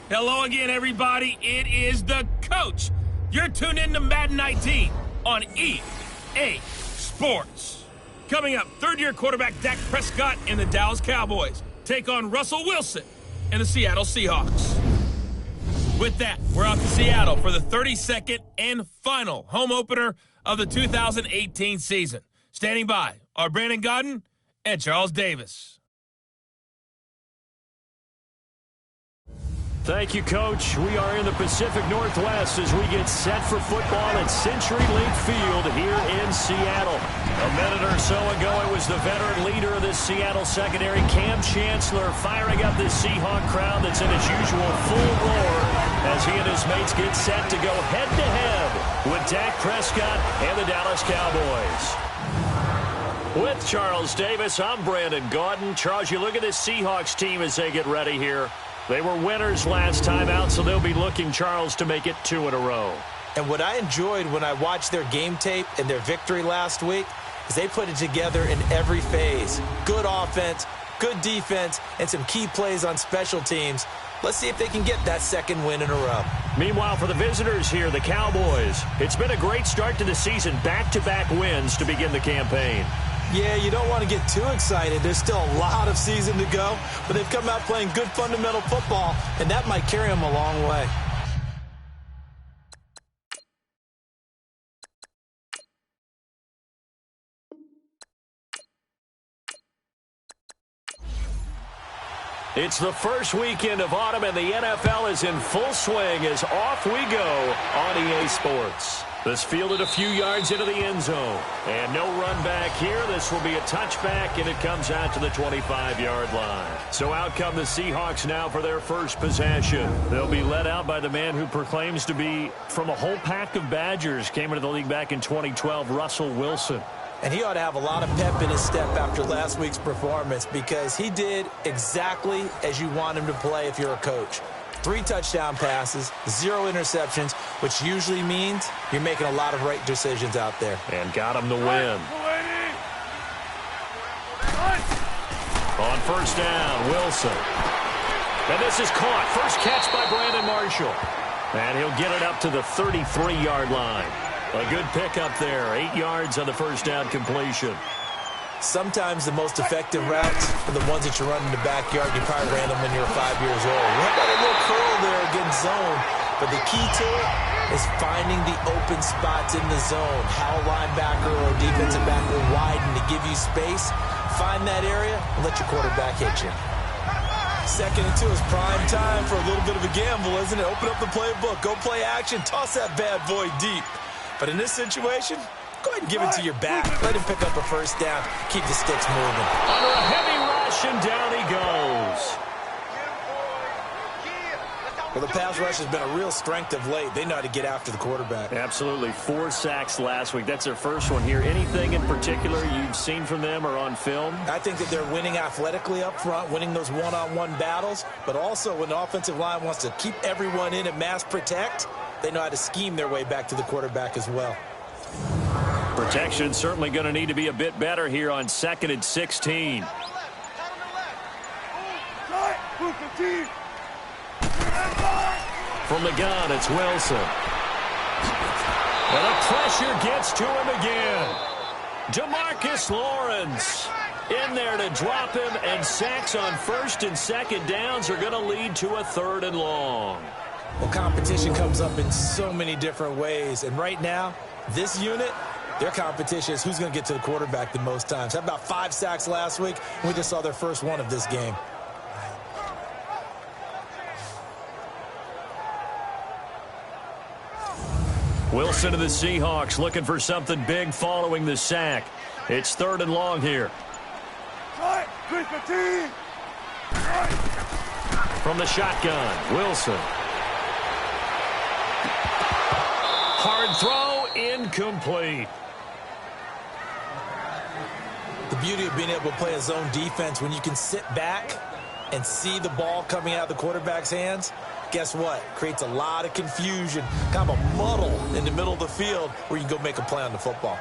Hello again, everybody. It is the coach. You're tuned in to Madden 19 on EA Sports. Coming up, third-year quarterback Dak Prescott and the Dallas Cowboys take on Russell Wilson and the Seattle Seahawks. With that, we're off to Seattle for the 32nd and final home opener of the 2018 season. Standing by are Brandon Godden and Charles Davis. Thank you, Coach. We are in the Pacific Northwest as we get set for football at Century Link Field here in Seattle. A minute or so ago, it was the veteran leader of this Seattle secondary, Cam Chancellor, firing up this Seahawk crowd that's in its usual full roar as he and his mates get set to go head-to-head with Dak Prescott and the Dallas Cowboys. With Charles Davis, I'm Brandon Gaudin. Charles, you look at this Seahawks team as they get ready here. They were winners last time out, so they'll be looking, Charles, to make it 2 in a row. And what I enjoyed when I watched their game tape and their victory last week is they put it together in every phase. Good offense, good defense, and some key plays on special teams. Let's see if they can get that second win in a row. Meanwhile, for the visitors here, the Cowboys, it's been a great start to the season. Back-to-back wins to begin the campaign. Yeah, you don't want to get too excited. There's still a lot of season to go, but they've come out playing good fundamental football, and that might carry them a long way. It's the first weekend of autumn, and the NFL is in full swing as off we go on EA Sports. This fielded a few yards into the end zone. And no run back here. This will be a touchback, and it comes out to the 25-yard line. So out come the Seahawks now for their first possession. They'll be led out by the man who proclaims to be from a whole pack of Badgers. Came into the league back in 2012, Russell Wilson. And he ought to have a lot of pep in his step after last week's performance because he did exactly as you want him to play if you're a coach. 3 touchdown passes, 0 interceptions, which usually means you're making a lot of right decisions out there. And got him the win. On first down, Wilson. And this is caught. First catch by Brandon Marshall. And he'll get it up to the 33-yard line. A good pickup there. 8 yards on the first down completion. Sometimes the most effective routes are the ones that you run in the backyard. You probably ran them when you were 5 years old. You got a little curl there against zone, but the key to it is finding the open spots in the zone. How a linebacker or a defensive back will widen to give you space. Find that area and let your quarterback hit you. 2nd and 2 is prime time for a little bit of a gamble, isn't it? Open up the playbook, go play action, toss that bad boy deep. But in this situation, go ahead and give it to your back. Let him pick up a first down. Keep the sticks moving. Under a heavy rush, and down he goes. Well, the pass rush has been a real strength of late. They know how to get after the quarterback. Absolutely. 4 sacks last week. That's their first one here. Anything in particular you've seen from them or on film? I think that they're winning athletically up front, winning those one-on-one battles, but also when the offensive line wants to keep everyone in and mass protect, they know how to scheme their way back to the quarterback as well. Protection certainly going to need to be a bit better here on 2nd and 16. From the gun, it's Wilson. And the pressure gets to him again. DeMarcus Lawrence in there to drop him, and sacks on 1st and 2nd downs are going to lead to a 3rd and long. Well, competition comes up in so many different ways, and right now, this unit, their competition is who's going to get to the quarterback the most times. How about 5 sacks last week? We just saw their first one of this game. Wilson to the Seahawks looking for something big following the sack. It's 3rd and long here. From the shotgun, Wilson. Hard throw, incomplete. The beauty of being able to play a zone defense when you can sit back and see the ball coming out of the quarterback's hands, guess what? Creates a lot of confusion, kind of a muddle in the middle of the field where you can go make a play on the football.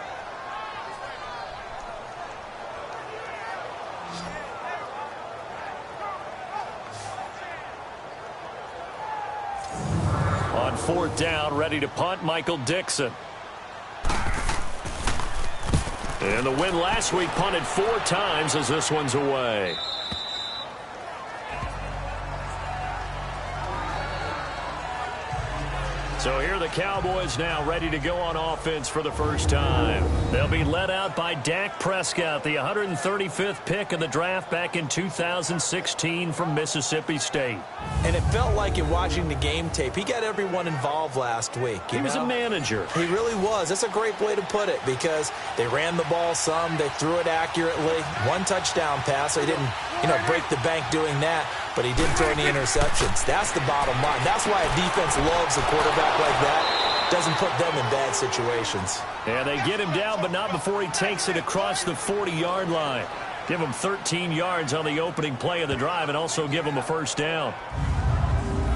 on 4th down, ready to punt, Michael Dixon. And the win last week, punted 4 times as this one's away. So here are the Cowboys now ready to go on offense for the first time. They'll be led out by Dak Prescott, the 135th pick in the draft back in 2016 from Mississippi State. And it felt like in watching the game tape, he got everyone involved last week. He was a manager. He really was. That's a great way to put it because they ran the ball some, they threw it accurately. 1 touchdown pass, so he didn't, break the bank doing that. But he didn't throw any interceptions. That's the bottom line. That's why a defense loves a quarterback like that. Doesn't put them in bad situations. Yeah, they get him down, but not before he takes it across the 40-yard line. Give him 13 yards on the opening play of the drive and also give him a first down.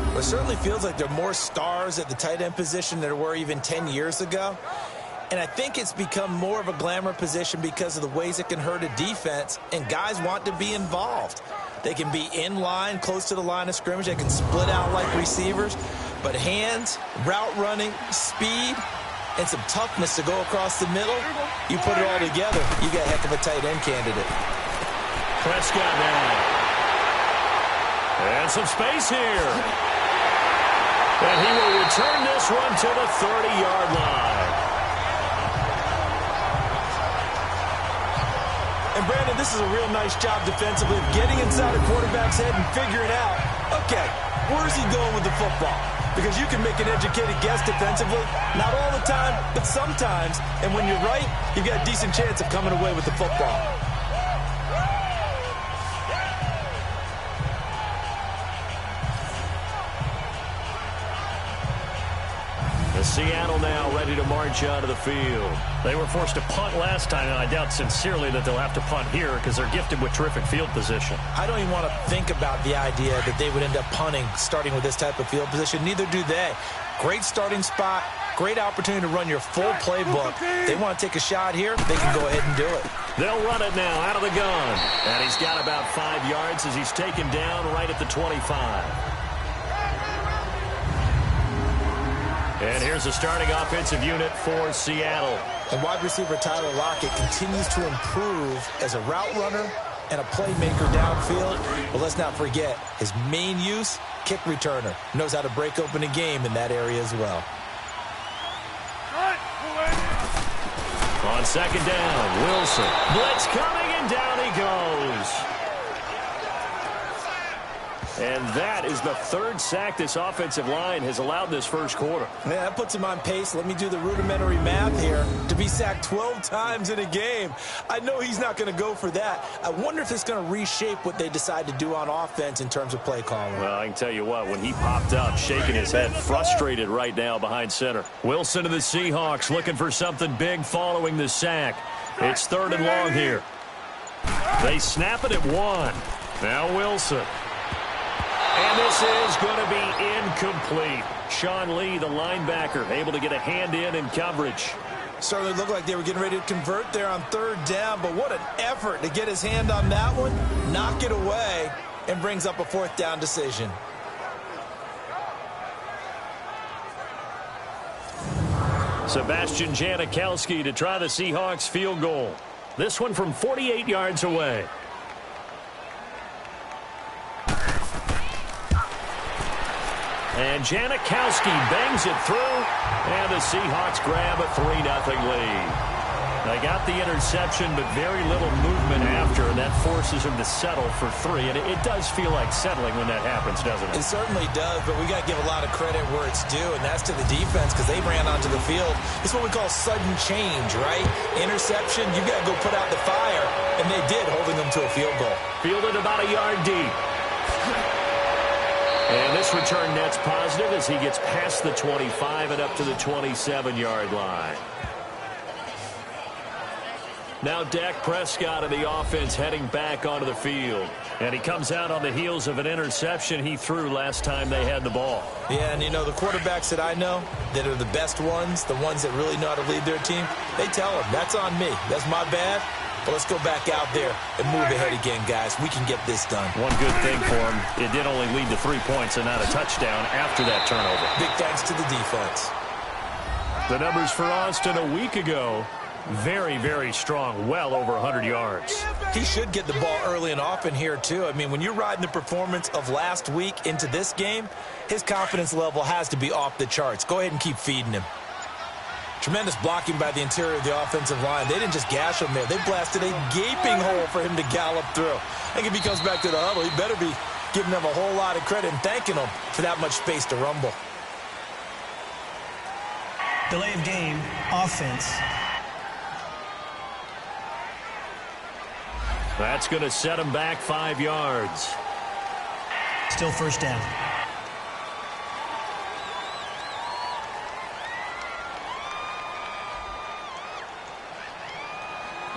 Well, it certainly feels like there are more stars at the tight end position than there were even 10 years ago. And I think it's become more of a glamour position because of the ways it can hurt a defense, and guys want to be involved. They can be in line, close to the line of scrimmage. They can split out like receivers. But hands, route running, speed, and some toughness to go across the middle, you put it all together, you got a heck of a tight end candidate. Prescott now. And some space here. And he will return this one to the 30-yard line. And, Brandon, this is a real nice job defensively of getting inside a quarterback's head and figuring out, okay, where's he going with the football? Because you can make an educated guess defensively, not all the time, but sometimes. And when you're right, you've got a decent chance of coming away with the football. Seattle now ready to march out of the field. They were forced to punt last time, and I doubt sincerely that they'll have to punt here because they're gifted with terrific field position. I don't even want to think about the idea that they would end up punting starting with this type of field position. Neither do they. Great starting spot, great opportunity to run your full playbook. They want to take a shot here, they can go ahead and do it. They'll run it now out of the gun. And he's got about 5 yards as he's taken down right at the 25. And here's the starting offensive unit for Seattle. And wide receiver Tyler Lockett continues to improve as a route runner and a playmaker downfield. But let's not forget, his main use, kick returner. Knows how to break open a game in that area as well. On 2nd down, Wilson. Blitz coming, and down he goes. And that is the 3rd sack this offensive line has allowed this first quarter. Yeah, that puts him on pace. Let me do the rudimentary math here. To be sacked 12 times in a game, I know he's not going to go for that. I wonder if it's going to reshape what they decide to do on offense in terms of play calling. Well, I can tell you what, when he popped up, shaking his head, frustrated right now behind center. Wilson to the Seahawks looking for something big following the sack. It's 3rd and long here. They snap it at 1. Now Wilson. And this is going to be incomplete. Sean Lee, the linebacker, able to get a hand in coverage. Certainly looked like they were getting ready to convert there on 3rd down, but what an effort to get his hand on that one, knock it away, and brings up a 4th down decision. Sebastian Janikowski to try the Seahawks field goal. This one from 48 yards away. And Janikowski bangs it through, and the Seahawks grab a 3-0 lead. They got the interception, but very little movement after, and that forces him to settle for 3. And it does feel like settling when that happens, doesn't it? It certainly does, but we got to give a lot of credit where it's due, and that's to the defense because they ran onto the field. It's what we call sudden change, right? Interception, you got to go put out the fire, and they did, holding them to a field goal. Fielded about a yard deep. And this return net's positive as he gets past the 25 and up to the 27-yard line. Now Dak Prescott of the offense heading back onto the field. And he comes out on the heels of an interception he threw last time they had the ball. Yeah, and you know, the quarterbacks that I know that are the best ones, the ones that really know how to lead their team, they tell them, that's on me. That's my bad. Well, let's go back out there and move ahead again, guys. We can get this done. One good thing for him, it did only lead to 3 points and not a touchdown after that turnover. Big thanks to the defense. The numbers for Austin a week ago, very, very strong, well over 100 yards. He should get the ball early and often here, too. I mean, when you're riding the performance of last week into this game, his confidence level has to be off the charts. Go ahead and keep feeding him. Tremendous blocking by the interior of the offensive line. They didn't just gash him there. They blasted a gaping hole for him to gallop through. I think if he comes back to the huddle, he better be giving them a whole lot of credit and thanking them for that much space to rumble. Delay of game, offense. That's going to set him back 5 yards. Still first down.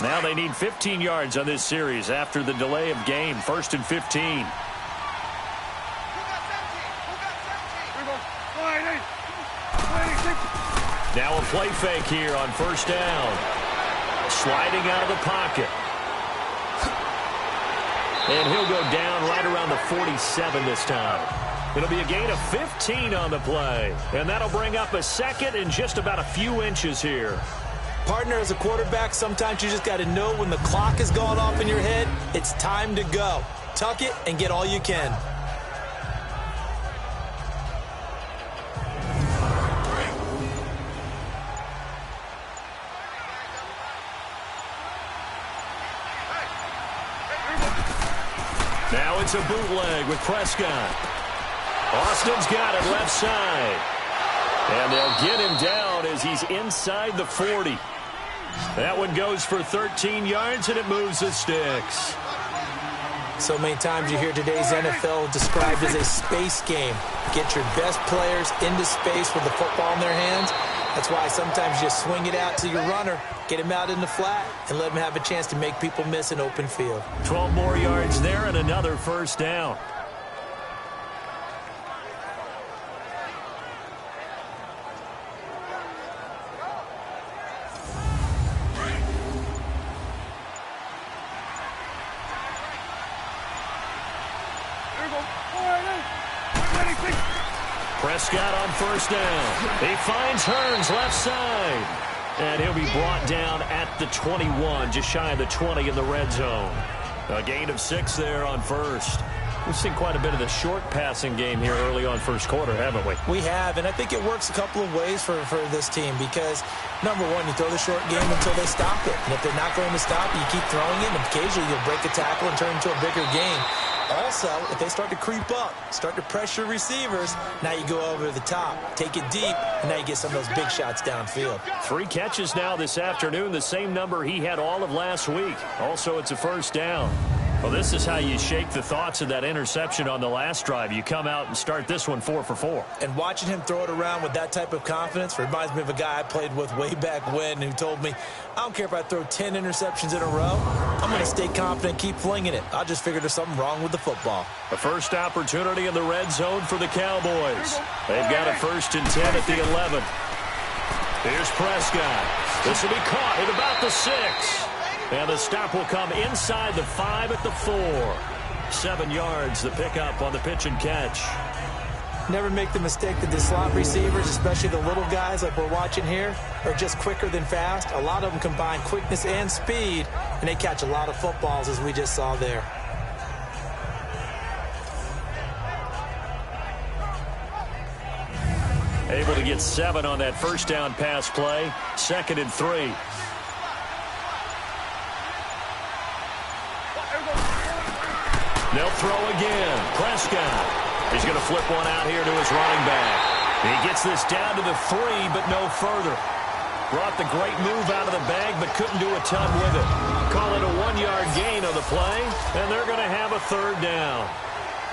Now they need 15 yards on this series after the delay of game. 1st and 15. Now a play fake here on 1st down. Sliding out of the pocket. And he'll go down right around the 47 this time. It'll be a gain of 15 on the play. And that'll bring up a 2nd and just about a few inches here. Partner, as a quarterback, sometimes you just got to know when the clock is going off in your head, it's time to go. Tuck it and get all you can. Now it's a bootleg with Prescott. Austin's got it left side. And they'll get him down as he's inside the 40. That one goes for 13 yards, and it moves the sticks. So many times you hear today's NFL described as a space game. Get your best players into space with the football in their hands. That's why sometimes you swing it out to your runner, get him out in the flat, and let him have a chance to make people miss an open field. 12 more yards there and another first down. Prescott on 1st down. He finds Hearns left side. And he'll be brought down at the 21, just shy of the 20 in the red zone. A gain of 6 there on 1st. We've seen quite a bit of the short passing game here early on 1st quarter, haven't we? We have, and I think it works a couple of ways for this team because, number one, you throw the short game until they stop it. And if they're not going to stop it, you keep throwing it, and occasionally you'll break a tackle and turn it into a bigger game. Also, if they start to creep up, start to pressure receivers, now you go over the top, take it deep, and now you get some of those big shots downfield. 3 catches now this afternoon, the same number he had all of last week. Also, it's a first down. Well, this is how you shake the thoughts of that interception on the last drive. You come out and start this one 4 for 4. And watching him throw it around with that type of confidence reminds me of a guy I played with way back when who told me, I don't care if I throw 10 interceptions in a row. I'm going to stay confident, keep flinging it. I'll just figure there's something wrong with the football. The first opportunity in the red zone for the Cowboys. They've got a 1st and 10 at the 11. Here's Prescott. This will be caught at about the 6. And the stop will come inside the 5 at the 4. 7 yards, the pickup on the pitch and catch. Never make the mistake that the slot receivers, especially the little guys like we're watching here, are just quicker than fast. A lot of them combine quickness and speed, and they catch a lot of footballs, as we just saw there. Able to get 7 on that first down pass play. 2nd and 3. They'll throw again. Prescott. He's going to flip one out here to his running back. He gets this down to the 3, but no further. Brought the great move out of the bag, but couldn't do a ton with it. Call it a 1-yard gain on the play, and they're going to have a 3rd down.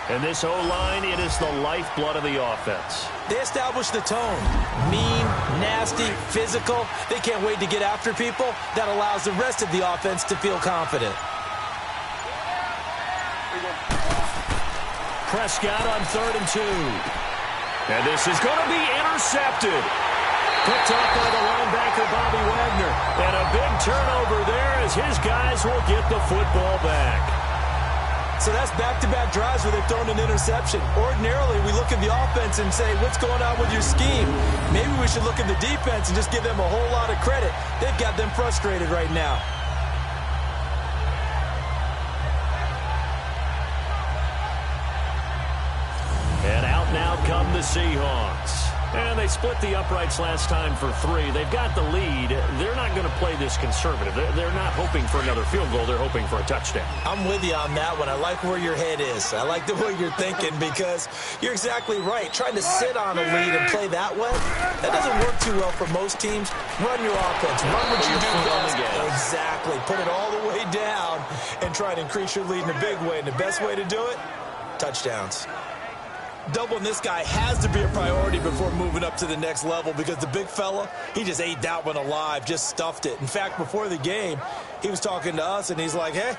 And this O-line, it is the lifeblood of the offense. They establish the tone. Mean, nasty, physical. They can't wait to get after people. That allows the rest of the offense to feel confident. Prescott on 3rd and 2. And this is going to be intercepted. picked off by the linebacker, Bobby Wagner. And a big turnover there as his guys will get the football back. So that's back-to-back drives where they've thrown an interception. Ordinarily, we look at the offense and say, what's going on with your scheme? Maybe we should look at the defense and just give them a whole lot of credit. They've got them frustrated right now. And out now come the Seahawks. And they split the uprights last time for 3. They've got the lead. They're not going to play this conservative. They're not hoping for another field goal. They're hoping for a touchdown. I'm with you on that one. I like where your head is. I like the way you're thinking because you're exactly right. Trying to sit on a lead and play that way, that doesn't work too well for most teams. Run your offense. Run what you do best. Exactly. Put it all the way down and try to increase your lead in a big way. And the best way to do it, touchdowns. Doubling this guy has to be a priority before moving up to the next level because the big fella, he just ate that one alive, just stuffed it. In fact, before the game, he was talking to us, and he's like, hey,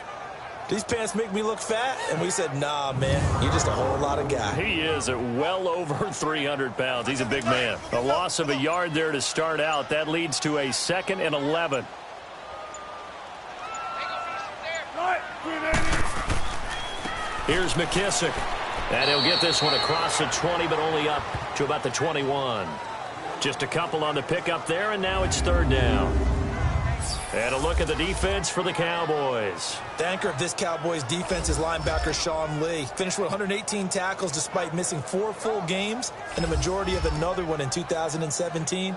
these pants make me look fat? And we said, nah, man, you're just a whole lot of guy. He is at well over 300 pounds. He's a big man. A loss of a yard there to start out. That leads to a 2nd and 11. Here's McKissick. And he'll get this one across the 20, but only up to about the 21. Just a couple on the pickup there, and now it's 3rd down. And a look at the defense for the Cowboys. The anchor of this Cowboys defense is linebacker Sean Lee. Finished with 118 tackles despite missing 4 full games and the majority of another one in 2017.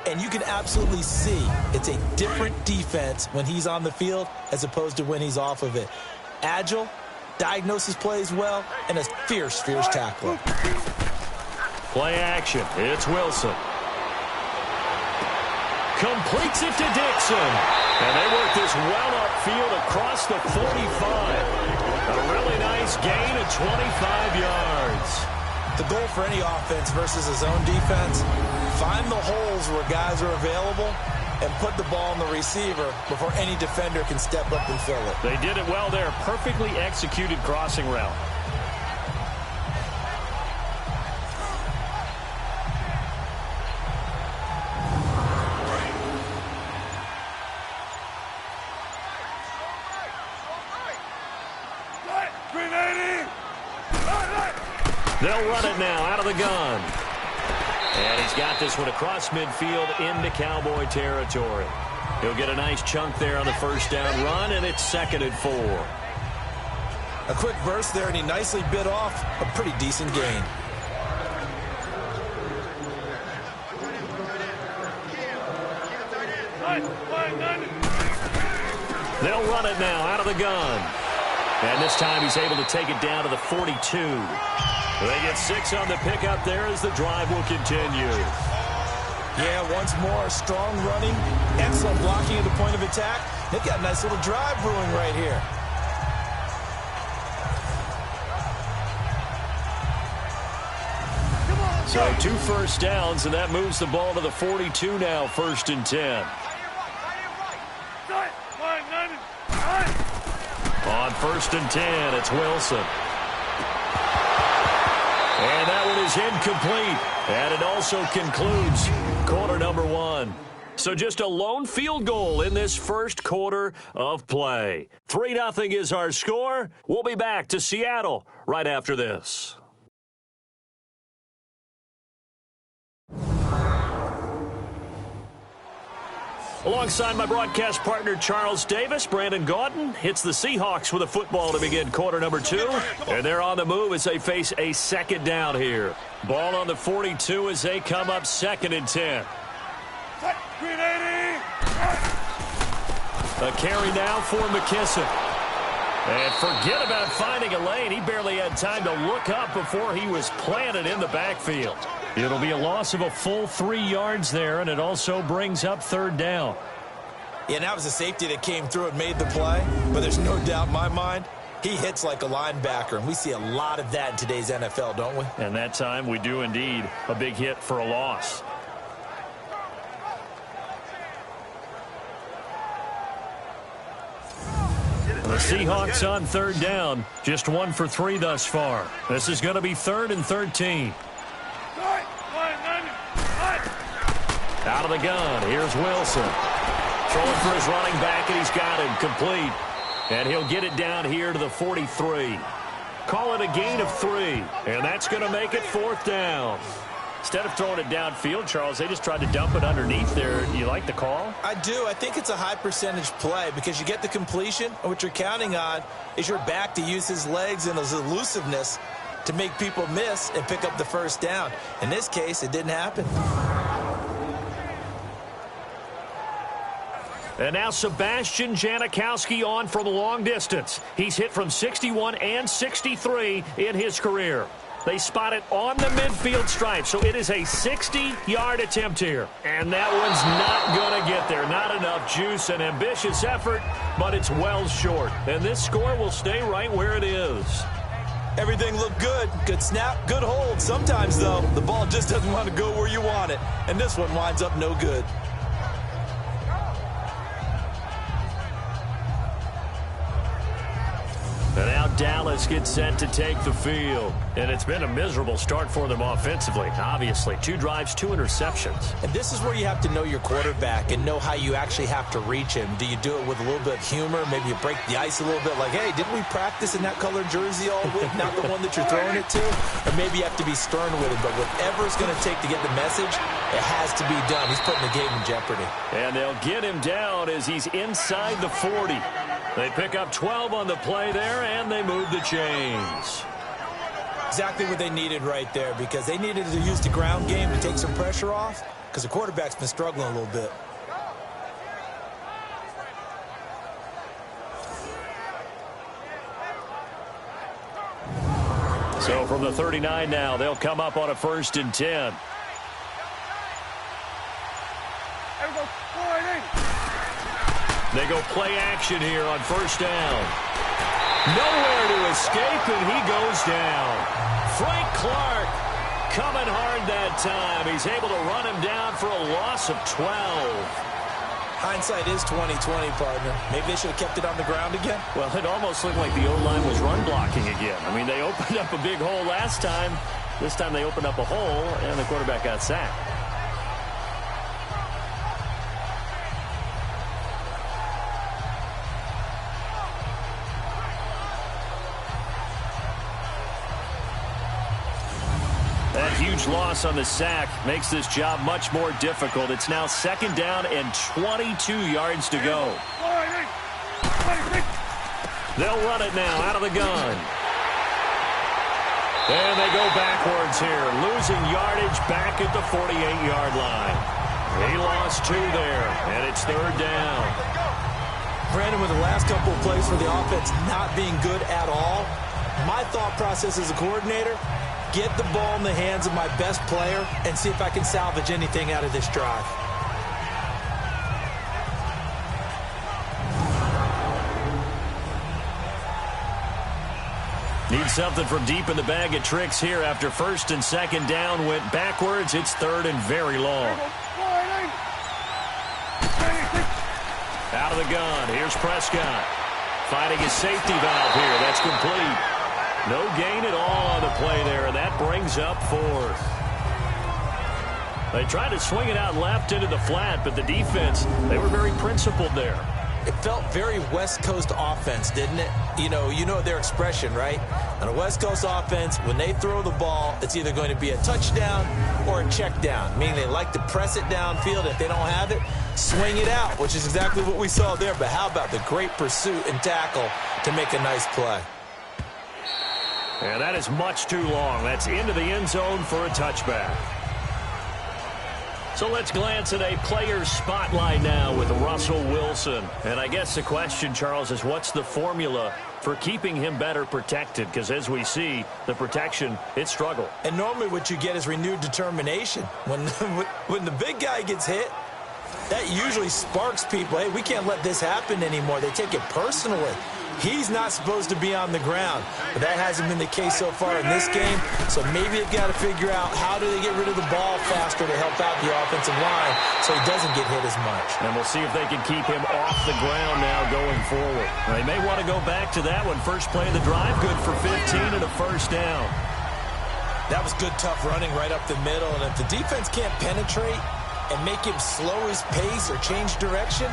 And you can absolutely see it's a different defense when he's on the field as opposed to when he's off of it. Agile, diagnoses plays well, and a fierce tackler. Play action. It's Wilson. Completes it to Dixon. And they work this well upfield across the 45. A really nice gain of 25 yards. The goal for any offense versus a zone defense, find the holes where guys are available and put the ball on the receiver before any defender can step up and fill it. They did it well there. Perfectly executed crossing route. They'll run it now out of the gun. And he's got this one across midfield into Cowboy territory. He'll get a nice chunk there on the 1st down run, and it's 2nd and 4. A quick burst there, and he nicely bit off a pretty decent gain. They'll run it now out of the gun. And this time he's able to take it down to the 42. They get 6 on the pickup there as the drive will continue. Yeah, once more, strong running, excellent blocking at the point of attack. They've got a nice little drive brewing right here. So 2 first downs, and that moves the ball to the 42 now, 1st and 10. On 1st and 10, it's Wilson. And that one is incomplete. And it also concludes quarter number 1. So just a lone field goal in this 1st quarter of play. 3-0 is our score. We'll be back to Seattle right after this. Alongside my broadcast partner, Charles Davis, Brandon Gaudin hits the Seahawks with a football to begin quarter number 2. And they're on the move as they face a 2nd down here. Ball on the 42 as they come up 2nd and 10. A carry now for McKissick. And forget about finding a lane. He barely had time to look up before he was planted in the backfield. It'll be a loss of a full 3 yards there, and it also brings up 3rd down. Yeah, and that was a safety that came through and made the play. But there's no doubt in my mind, he hits like a linebacker. And we see a lot of that in today's NFL, don't we? And that time we do indeed. A big hit for a loss. The Seahawks on 3rd down. Just 1 for 3 thus far. This is going to be 3rd and 13. Out of the gun, here's Wilson. Throwing for his running back, and he's got him complete. And he'll get it down here to the 43. Call it a gain of 3, and that's going to make it 4th down. Instead of throwing it downfield, Charles, they just tried to dump it underneath there. You like the call? I do. I think it's a high percentage play because you get the completion, and what you're counting on is your back to use his legs and his elusiveness to make people miss and pick up the first down. In this case, it didn't happen. And now Sebastian Janikowski on from long distance. He's hit from 61 and 63 in his career. They spot it on the midfield stripe, so it is a 60-yard attempt here. And that one's not going to get there. Not enough juice, an ambitious effort, but it's well short. And this score will stay right where it is. Everything looked good. Good snap, good hold. Sometimes, though, the ball just doesn't want to go where you want it. And this one winds up no good. And now Dallas gets set to take the field. And it's been a miserable start for them offensively, obviously. 2 drives, 2 interceptions. And this is where you have to know your quarterback and know how you actually have to reach him. Do you do it with a little bit of humor? Maybe you break the ice a little bit like, hey, didn't we practice in that colored jersey all week? Not the one that you're throwing it to? Or maybe you have to be stern with him. But whatever it's going to take to get the message, it has to be done. He's putting the game in jeopardy. And they'll get him down as he's inside the 40. They pick up 12 on the play there, and they move the chains. Exactly what they needed right there, because they needed to use the ground game to take some pressure off, because the quarterback's been struggling a little bit. So from the 39 now, they'll come up on a 1st and 10. They go play action here on 1st down. Nowhere to escape, and he goes down. Frank Clark coming hard that time. He's able to run him down for a loss of 12. Hindsight is 20/20, partner. Maybe they should have kept it on the ground again. Well, it almost looked like the O-line was run blocking again. I mean, they opened up a big hole last time. This time they opened up a hole, and the quarterback got sacked. That huge loss on the sack makes this job much more difficult. It's now 2nd down and 22 yards to go. They'll run it now out of the gun. And they go backwards here, losing yardage back at the 48-yard line. He lost 2 there, and it's 3rd down. Brandon, with the last couple of plays for the offense not being good at all, my thought process as a coordinator, get the ball in the hands of my best player and see if I can salvage anything out of this drive. Need something from deep in the bag of tricks here after 1st and 2nd down went backwards. It's 3rd and very long. Out of the gun. Here's Prescott. Finding his safety valve here. That's complete. No gain at all on the play there, and that brings up 4th. They tried to swing it out left into the flat, but the defense, they were very principled there. It felt very West Coast offense, didn't it? You know their expression, right? On a West Coast offense, when they throw the ball, it's either going to be a touchdown or a check down, meaning they like to press it downfield. If they don't have it, swing it out, which is exactly what we saw there. But how about the great pursuit and tackle to make a nice play? And that is much too long. That's into the end zone for a touchback. So let's glance at a player's spotlight now with Russell Wilson. And I guess the question, Charles, is what's the formula for keeping him better protected? Because as we see, the protection, it struggled. And normally what you get is renewed determination. When the big guy gets hit, that usually sparks people. Hey, we can't let this happen anymore. They take it personally. He's not supposed to be on the ground, but that hasn't been the case so far in this game. So maybe they've got to figure out how do they get rid of the ball faster to help out the offensive line so he doesn't get hit as much. And we'll see if they can keep him off the ground now going forward. They may want to go back to that one. First play of the drive, good for 15 and a 1st down. That was good, tough running right up the middle. And if the defense can't penetrate and make him slow his pace or change direction,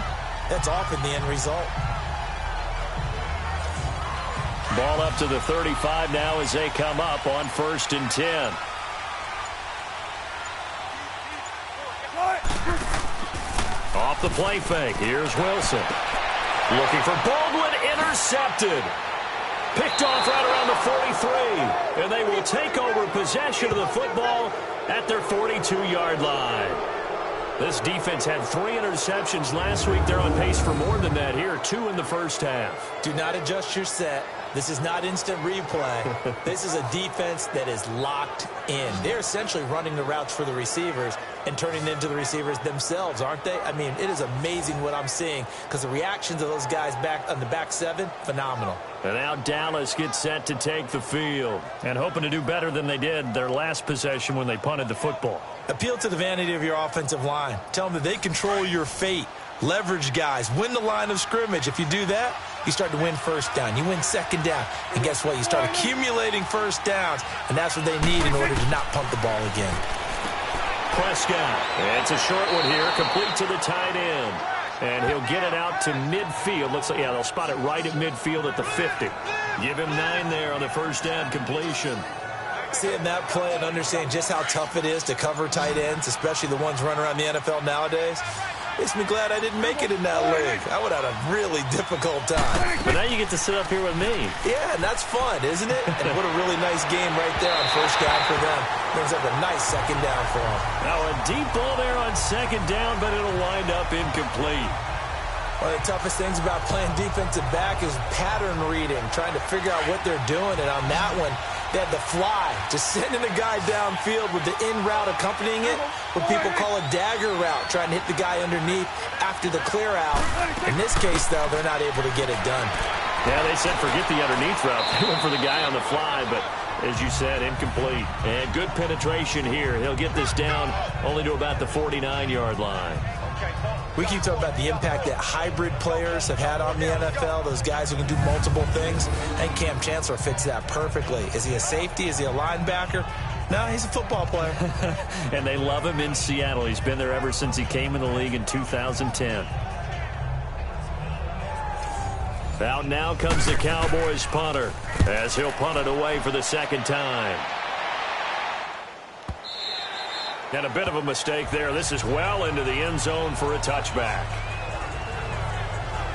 that's often the end result. Ball up to the 35 now as they come up on 1st and 10. Off the play fake. Here's Wilson. Looking for Baldwin. Intercepted. Picked off right around the 43. And they will take over possession of the football at their 42-yard line. This defense had 3 interceptions last week. They're on pace for more than that here. 2 in the first half. Do not adjust your set. This is not instant replay. This is a defense that is locked in. They're essentially running the routes for the receivers and turning them into the receivers themselves, aren't they? I mean, it is amazing what I'm seeing because the reactions of those guys back on the back 7, phenomenal. And now Dallas gets set to take the field and hoping to do better than they did their last possession when they punted the football. Appeal to the vanity of your offensive line. Tell them that they control your fate. Leverage guys. Win the line of scrimmage. If you do that, you start to win first down. You win second down. And guess what? You start accumulating first downs. And that's what they need in order to not punt the ball again. Prescott. It's a short one here. Complete to the tight end. And he'll get it out to midfield. Looks like, yeah, they'll spot it right at midfield at the 50. Give him 9 there on the first down completion. Seeing that play and understanding just how tough it is to cover tight ends, especially the ones running around the NFL nowadays, makes me glad I didn't make it in that league. I would have had a really difficult time. But now you get to sit up here with me. Yeah, and that's fun, isn't it? And what a really nice game right there on first down for them. Brings up a nice second down for them. Now a deep ball there on second down, but it'll wind up incomplete. One of the toughest things about playing defensive back is pattern reading, trying to figure out what they're doing. And on that one, they had the fly, just sending a guy downfield with the in route accompanying it, what people call a dagger route, trying to hit the guy underneath after the clear out. In this case, though, they're not able to get it done. Yeah, they said forget the underneath route. They went for the guy on the fly, but as you said, incomplete. And good penetration here. He'll get this down only to about the 49-yard line. We keep talking about the impact that hybrid players have had on the NFL, those guys who can do multiple things. I think Cam Chancellor fits that perfectly. Is he a safety? Is he a linebacker? No, he's a football player. And they love him in Seattle. He's been there ever since he came in the league in 2010. Out now comes the Cowboys punter as he'll punt it away for the second time. And a bit of a mistake there. This is well into the end zone for a touchback.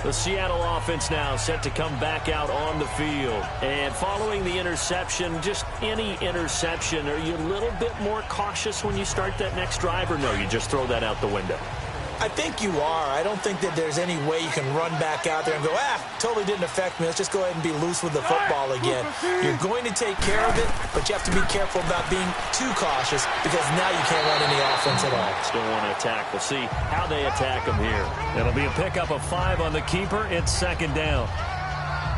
The Seattle offense now set to come back out on the field. And following the interception, just any interception, are you a little bit more cautious when you start that next drive, or no, you just throw that out the window? I think you are. I don't think that there's any way you can run back out there and go, totally didn't affect me. Let's just go ahead and be loose with the football again. You're going to take care of it, but you have to be careful about being too cautious because now you can't run any offense at all. Still want to attack. We'll see how they attack them here. It'll be a pickup of 5 on the keeper. It's second down.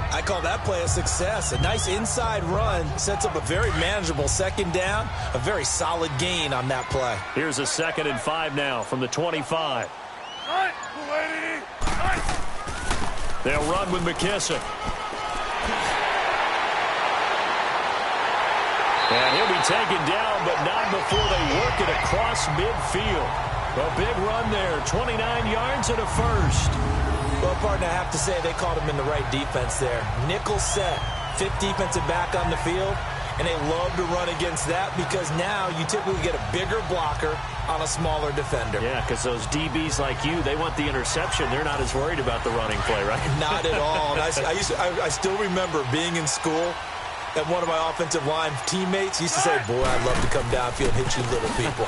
I call that play a success. A nice inside run sets up a very manageable second down, a very solid gain on that play. Here's a 2nd and 5 now from the 25. They'll run with McKissick. And he'll be taken down, but not before they work it across midfield. A big run there, 29 yards and a first. Well, partner, I have to say they caught him in the right defense there. Nickel set, 5th defensive back on the field, and they love to run against that because now you typically get a bigger blocker on a smaller defender. Yeah, because those DBs like you, they want the interception. They're not as worried about the running play, right? Not at all. And I still remember being in school, and one of my offensive line teammates used to say, boy, I'd love to come downfield and hit you little people.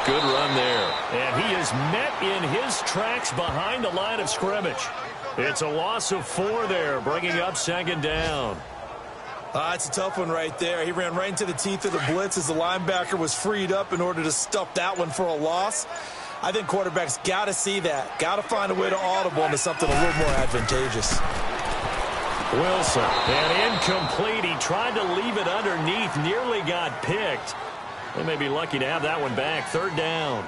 Good run there. And he is met in his tracks behind the line of scrimmage. It's a loss of 4 there, bringing up second down. It's a tough one right there. He ran right into the teeth of the blitz as the linebacker was freed up in order to stuff that one for a loss. I think quarterbacks got to see that. Got to find a way to audible into something a little more advantageous. Wilson, and incomplete. He tried to leave it underneath, nearly got picked. They may be lucky to have that one back. Third down.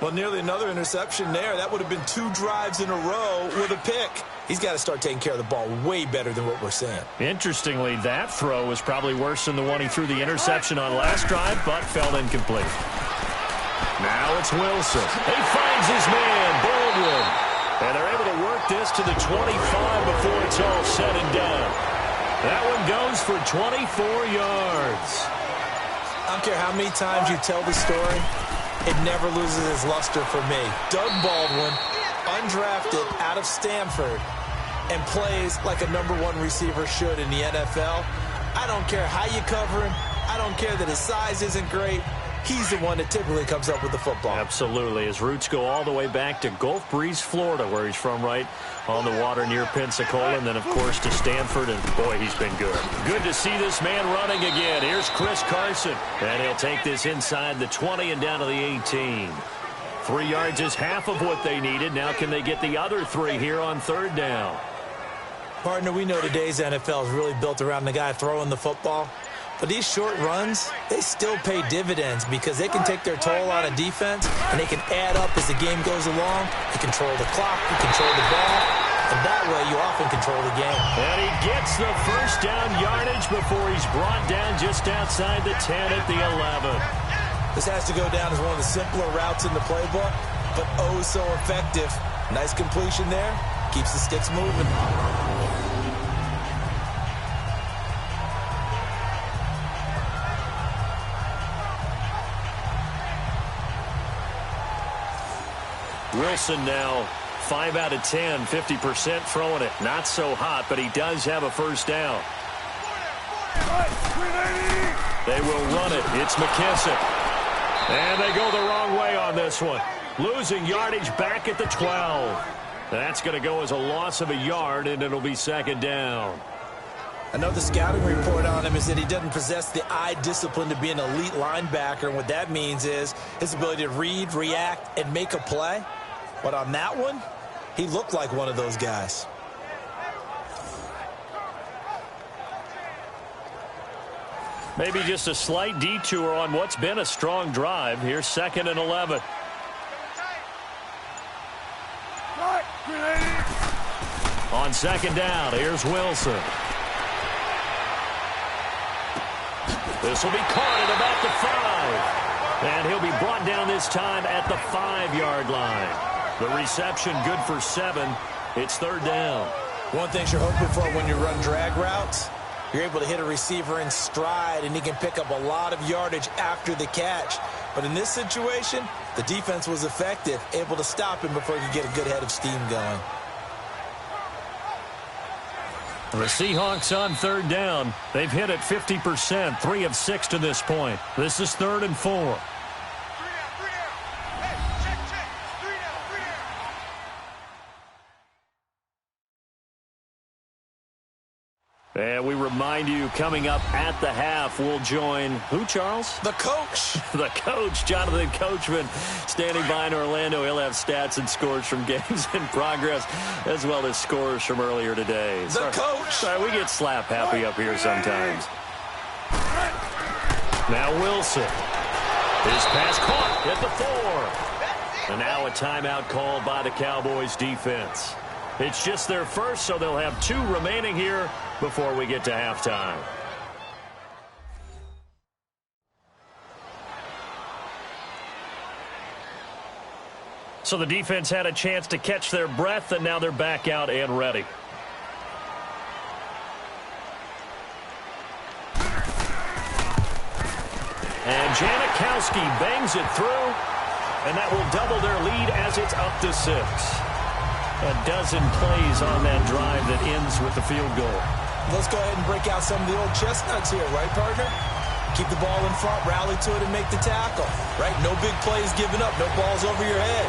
Well, nearly another interception there. That would have been 2 drives in a row with a pick. He's got to start taking care of the ball way better than what we're seeing. Interestingly, that throw was probably worse than the one he threw the interception on last drive, but fell incomplete. Now it's Wilson. He finds his man, Baldwin. And they're able to work this to the 25 before it's all said and done. That one goes for 24 yards. I don't care how many times you tell the story, it never loses its luster for me. Doug Baldwin, undrafted out of Stanford, and plays like a #1 receiver should in the NFL. I don't care how you cover him. I don't care that his size isn't great. He's the one that typically comes up with the football. Absolutely. His roots go all the way back to Gulf Breeze, Florida, where he's from, right on the water near Pensacola, and then, of course, to Stanford, and, boy, he's been good. Good to see this man running again. Here's Chris Carson, and he'll take this inside the 20 and down to the 18. 3 yards is half of what they needed. Now can they get the other 3 here on third down? Partner, we know today's NFL is really built around the guy throwing the football. But these short runs, they still pay dividends because they can take their toll on a defense, and they can add up as the game goes along. You control the clock, you control the ball, and that way you often control the game. And he gets the first down yardage before he's brought down just outside the 10 at the 11. This has to go down as one of the simpler routes in the playbook, but oh so effective. Nice completion there. Keeps the sticks moving. Wilson now 5 out of 10, 50% throwing it. Not so hot, but he does have a first down. They will run it. It's McKissick. And they go the wrong way on this one. Losing yardage back at the 12. That's going to go as a loss of a yard, and it'll be second down. I know the scouting report on him is that he doesn't possess the eye discipline to be an elite linebacker, and what that means is his ability to read, react, and make a play. But on that one, he looked like one of those guys. Maybe just a slight detour on what's been a strong drive. Here's 2nd and 11. On second down, here's Wilson. This will be caught at about the 5. And he'll be brought down this time at the 5-yard line. The reception good for 7. It's third down. One thing you're hoping for when you run drag routes, you're able to hit a receiver in stride, and he can pick up a lot of yardage after the catch. But in this situation, the defense was effective, able to stop him before he could get a good head of steam going. The Seahawks on third down. They've hit it 50%, 3 of 6 to this point. This is 3rd and 4. And we remind you, coming up at the half, we'll join who, Charles? The coach. The coach, Jonathan Coachman, standing by in Orlando. He'll have stats and scores from games in progress, as well as scores from earlier today. The coach. Sorry, we get slap happy up here sometimes. Now Wilson. His pass caught at the 4. And now a timeout called by the Cowboys defense. It's just their first, so they'll have 2 remaining here before we get to halftime. So the defense had a chance to catch their breath, and now they're back out and ready. And Janikowski bangs it through, and that will double their lead as it's up to 6. A dozen plays on that drive that ends with the field goal. Let's go ahead and break out some of the old chestnuts here, right, partner? Keep the ball in front, rally to it, and make the tackle, right? No big plays given up, no balls over your head.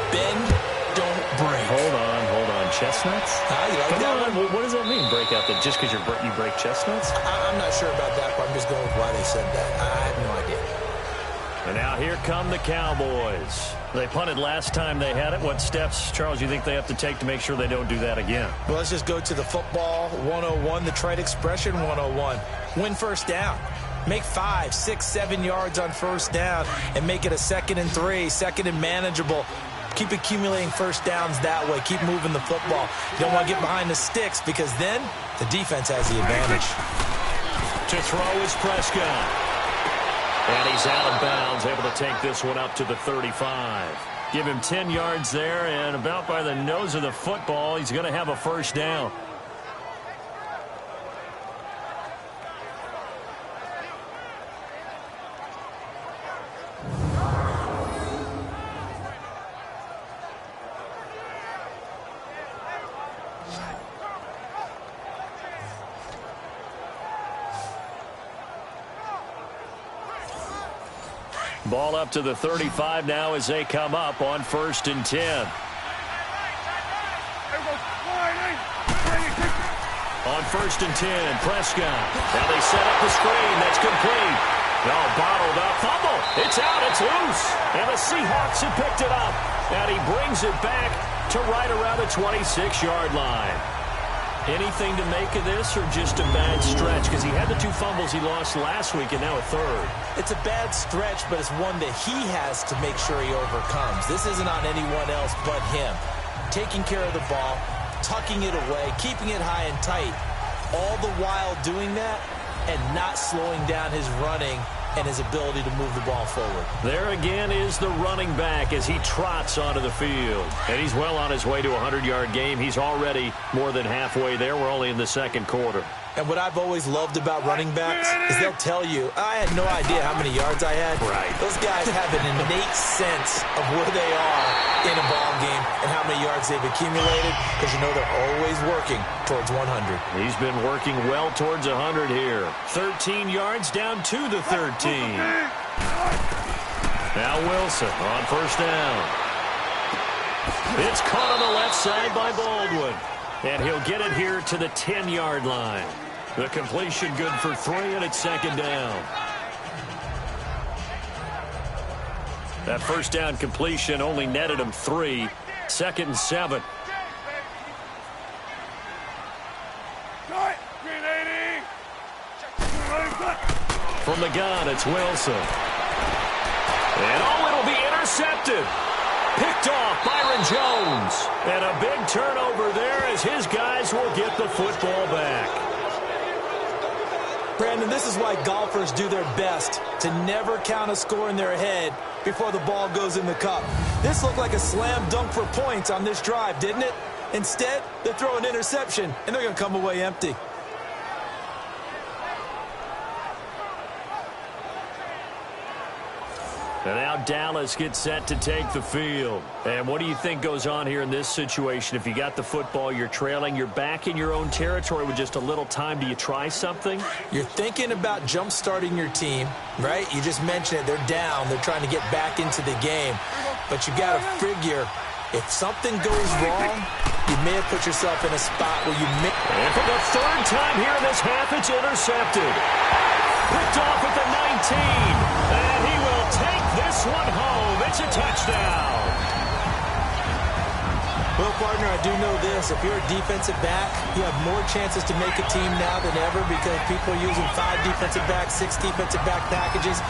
Bend, don't break. Hold on. Chestnuts? You like that one? What does that mean, break out? That just because you break chestnuts? I'm not sure about that, but I'm just going with why they said that. I have no idea. And now here come the Cowboys. They punted last time they had it. What steps, Charles, you think they have to take to make sure they don't do that again? Well, let's just go to the football 101, the trite expression 101. Win first down. Make 5, 6, 7 yards on first down and make it a 2nd and 3, 2nd and manageable. Keep accumulating first downs that way. Keep moving the football. You don't want to get behind the sticks because then the defense has the advantage. To throw is Prescott. And he's out of bounds, able to take this one up to the 35. Give him 10 yards there, and about by the nose of the football, he's going to have a first down. Ball up to the 35 now as they come up on 1st and 10. On 1st and 10, Prescott. Now they set up the screen. That's complete. No, bottled up. Fumble. It's out. It's loose. And the Seahawks have picked it up. And he brings it back to right around the 26-yard line. Anything to make of this or just a bad stretch? Because he had the 2 fumbles he lost last week and now a third. It's a bad stretch, but it's one that he has to make sure he overcomes. This isn't on anyone else but him. Taking care of the ball, tucking it away, keeping it high and tight, all the while doing that and not slowing down his running and his ability to move the ball forward. There again is the running back as he trots onto the field. And he's well on his way to a 100-yard game. He's already more than halfway there. We're only in the second quarter. And what I've always loved about running backs is they'll tell you, I had no idea how many yards I had. Right. Those guys have an innate sense of where they are in a ball game and how many yards they've accumulated because you know they're always working towards 100. He's been working well towards 100 here. 13 yards down to the 13. Now Wilson on 1st down. It's caught on the left side by Baldwin. And he'll get it here to the 10-yard line. The completion good for 3, and it's 2nd down. That 1st down completion only netted him 3. 2nd and 7. From the gun, it's Wilson. And it'll be intercepted. Picked off Byron Jones. And a big turnover there as his guys will get the football back. Brandon, this is why golfers do their best to never count a score in their head before the ball goes in the cup. This looked like a slam dunk for points on this drive, didn't it? Instead, they throw an interception, and they're going to come away empty. And now Dallas gets set to take the field. And what do you think goes on here in this situation? If you got the football, you're trailing, you're back in your own territory with just a little time. Do you try something? You're thinking about jump-starting your team, right? You just mentioned it. They're down. They're trying to get back into the game. But you got to figure, if something goes wrong, you may have put yourself in a spot where you may... And for the 3rd time here in this half, it's intercepted. Picked off at the 19. And he will take this one home. It's a touchdown. Well, partner, I do know this. If you're a defensive back, you have more chances to make a team now than ever because people are using 5 defensive backs, 6 defensive back packages.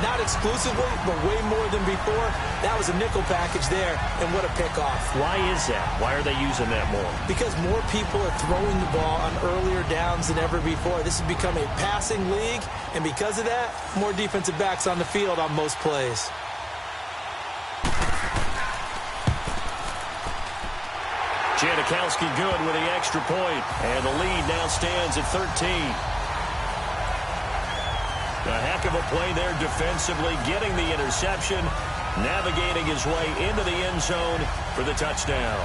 Not exclusively, but way more than before. That was a nickel package there, and what a pickoff. Why is that? Why are they using that more? Because more people are throwing the ball on earlier downs than ever before. This has become a passing league, and because of that, more defensive backs on the field on most plays. Janikowski good with the extra point, and the lead now stands at 13. A heck of a play there defensively, getting the interception, navigating his way into the end zone for the touchdown.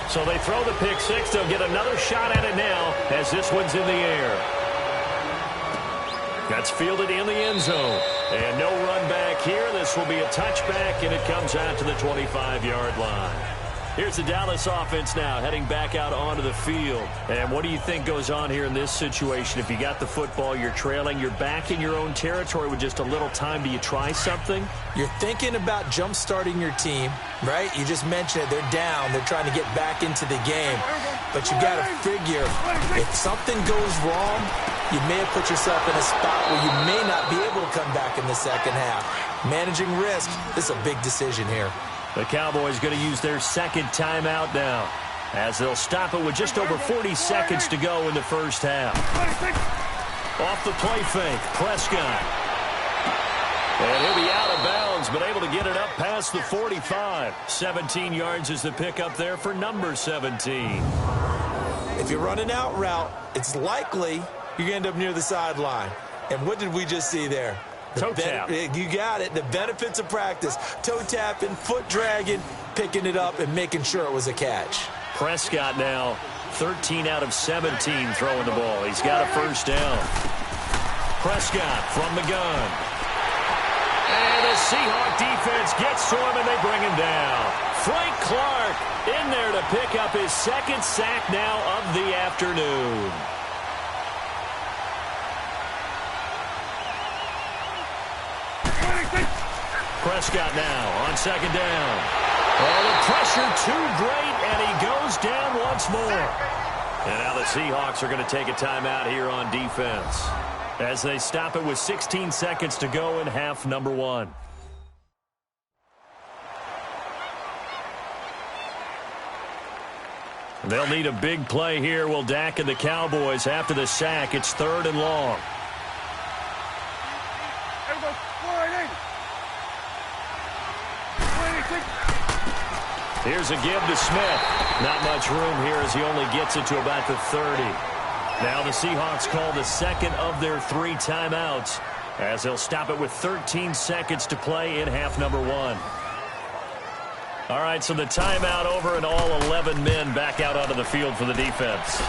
So they throw the pick 6. They'll get another shot at it now as this one's in the air. That's fielded in the end zone. And no run back here. This will be a touchback, and it comes out to the 25-yard line. Here's the Dallas offense now heading back out onto the field. And what do you think goes on here in this situation? If you got the football, you're trailing, you're back in your own territory with just a little time. Do you try something? You're thinking about jump-starting your team, right? You just mentioned it. They're down. They're trying to get back into the game. But you got to figure, if something goes wrong, you may have put yourself in a spot where you may not be able to come back in the second half. Managing risk, this is a big decision here. The Cowboys going to use their second timeout now. as they'll stop it with just over 40 seconds to go in the first half. Off the play fake, Prescott. And he'll be out of bounds, but able to get it up past the 45. 17 yards is the pickup there for number 17. If you're running out route, it's likely you're going to end up near the sideline. And what did we just see there? Toe tap. You got it. The benefits of practice. Toe tapping, foot dragging, picking it up, and making sure it was a catch. Prescott now 13 out of 17 throwing the ball. He's got a first down. Prescott from the gun. And the Seahawks defense gets to him, and they bring him down. Frank Clark in there to pick up his second sack now of the afternoon. Prescott now on second down. Oh, the pressure too great, and he goes down once more. And now the Seahawks are going to take a timeout here on defense as they stop it with 16 seconds to go in half number one. They'll need a big play here. Will Dak and the Cowboys after the sack. It's 3rd and long. Here's a give to Smith. Not much room here as he only gets it to about the 30. Now the Seahawks call the second of their 3 timeouts as they'll stop it with 13 seconds to play in half number one. All right, so the timeout over and all 11 men back out onto the field for the defense.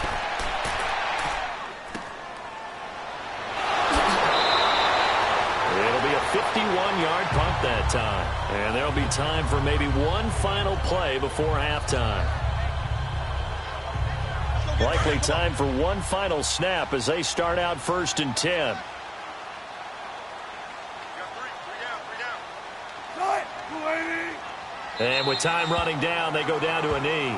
It'll be a 51-yard punt that time. And there'll be time for maybe one final play before halftime. Likely time for one final snap as they start out 1st and 10. And with time running down, they go down to a knee.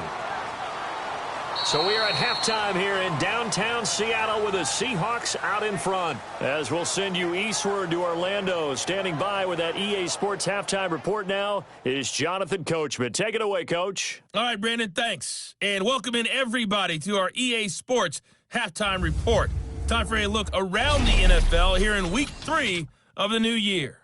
So we are at halftime here in downtown Seattle with the Seahawks out in front. As we'll send you eastward to Orlando. Standing by with that EA Sports halftime report now is Jonathan Coachman. Take it away, Coach. All right, Brandon, thanks. And welcome in everybody to our EA Sports halftime report. Time for a look around the NFL here in week 3 of the new year.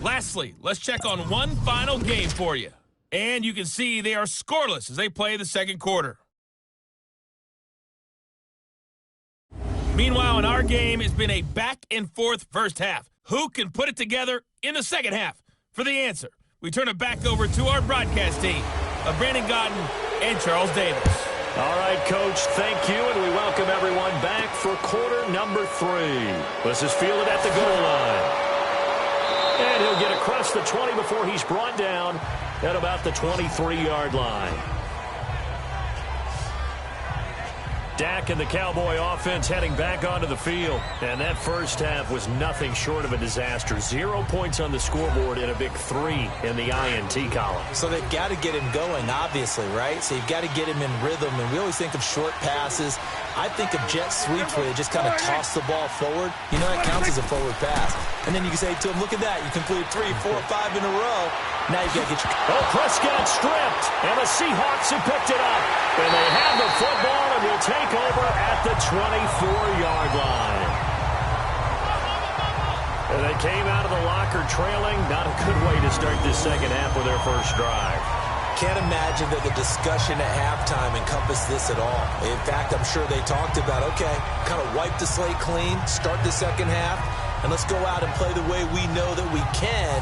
Lastly, let's check on one final game for you. And you can see they are scoreless as they play the second quarter. Meanwhile, in our game, it's been a back-and-forth first half. Who can put it together in the second half? For the answer, we turn it back over to our broadcast team of Brandon Godden and Charles Davis. All right, Coach, thank you, and we welcome everyone back for quarter number 3. Let's just field it at the goal line. And he'll get across the 20 before he's brought down at about the 23-yard line. Dak and the Cowboy offense heading back onto the field. And that first half was nothing short of a disaster. 0 points on the scoreboard and a big 3 in the INT column. So they've got to get him going, obviously, right? So you've got to get him in rhythm. And we always think of short passes. I think of jet sweeps where they just kind of toss the ball forward. You know, that counts as a forward pass. And then you can say to him, look at that. You completed 3, 4, 5 in a row. Now you got to get your... Oh, Prescott stripped. And the Seahawks have picked it up. And they have the football and will take over at the 24-yard line. And they came out of the locker trailing. Not a good way to start this second half with their first drive. Can't imagine that the discussion at halftime encompassed this at all. In fact, I'm sure they talked about, okay, kind of wipe the slate clean, start the second half, and let's go out and play the way we know that we can.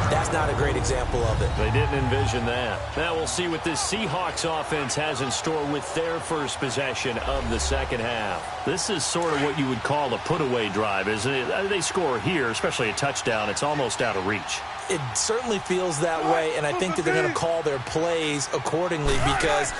That's not a great example of it. They didn't envision that. Now we'll see what this Seahawks offense has in store with their first possession of the second half. This is sort of what you would call a put-away drive, isn't it? They score here, especially a touchdown. It's almost out of reach. It certainly feels that way, and I think that they're going to call their plays accordingly because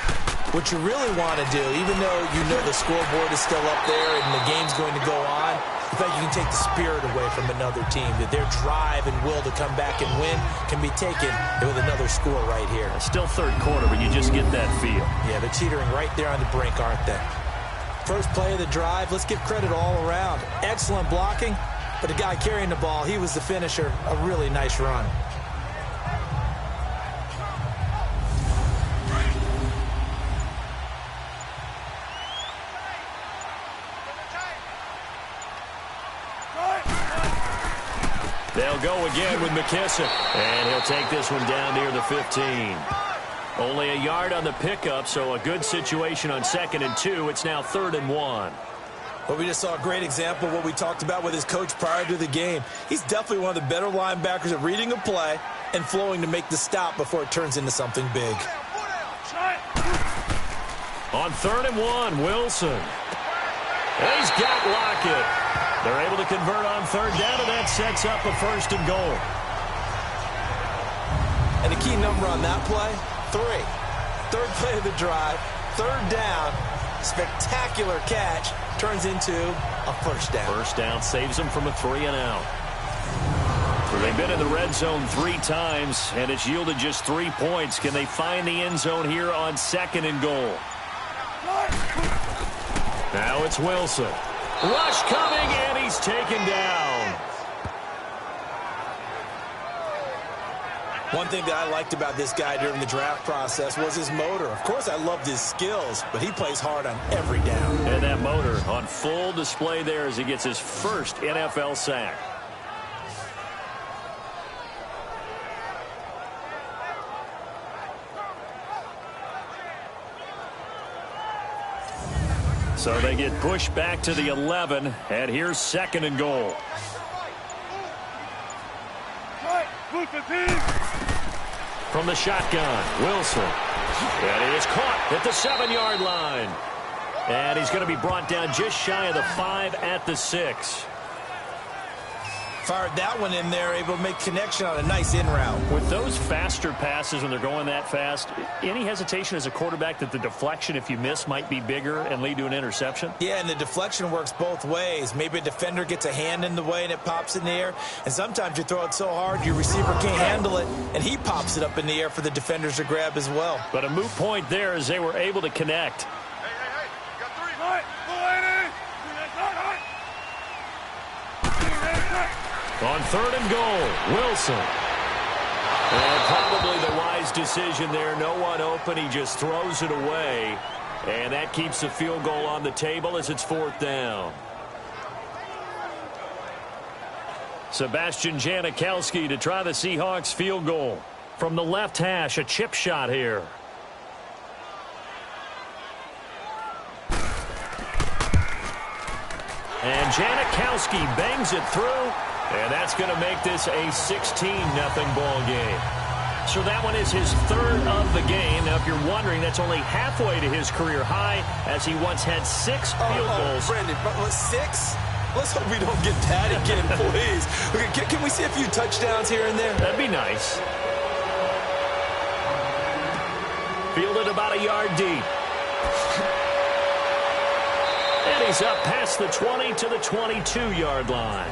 what you really want to do, even though you know the scoreboard is still up there and the game's going to go on, In fact, you can take the spirit away from another team. That their drive and will to come back and win can be taken with another score right here. Still third quarter, but you just get that feel. Yeah, they're teetering right there on the brink, aren't they? First play of the drive, let's give credit all around. Excellent blocking, but the guy carrying the ball, he was the finisher. A really nice run. They'll go again with McKissick, and he'll take this one down near the 15. Only a yard on the pickup, so a good situation on 2nd and 2. It's now 3rd and 1. Well, we just saw a great example of what we talked about with his coach prior to the game. He's definitely one of the better linebackers at reading a play and flowing to make the stop before it turns into something big. On 3rd and 1, Wilson. And he's got Lockett. They're able to convert on 3rd down, and that sets up a 1st and goal. And the key number on that play, 3. Third play of the drive, 3rd down, spectacular catch, turns into a 1st down. 1st down saves them from a 3 and out. So they've been in the red zone 3 times, and it's yielded just 3 points. Can they find the end zone here on 2nd and goal? Now it's Wilson. Rush coming, and he's taken down. One thing that I liked about this guy during the draft process was his motor. Of course, I loved his skills, but he plays hard on every down. And that motor on full display there as he gets his first NFL sack. So they get pushed back to the 11, and here's 2nd and goal. From the shotgun, Wilson. And he is caught at the 7-yard line. And he's going to be brought down just shy of the 5 at the 6. Fired that one in there, able to make connection on a nice in route. With those faster passes when they're going that fast, any hesitation as a quarterback that the deflection, if you miss, might be bigger and lead to an interception? Yeah, and the deflection works both ways. Maybe a defender gets a hand in the way and it pops in the air. And sometimes you throw it so hard your receiver can't handle it, and he pops it up in the air for the defenders to grab as well. But a moot point there as they were able to connect. On 3rd and goal, Wilson. And probably the wise decision there. No one open. He just throws it away. And that keeps the field goal on the table as it's 4th down. Sebastian Janikowski to try the Seahawks field goal. From the left hash, a chip shot here. And Janikowski bangs it through. And that's going to make this a 16-0 ball game. So that one is his 3rd of the game. Now, if you're wondering, that's only halfway to his career high, as he once had 6 field goals. Brandon, 6? Let's hope we don't get that again, please. Okay, can we see a few touchdowns here and there? That'd be nice. Fielded about a yard deep. And he's up past the 20 to the 22-yard line.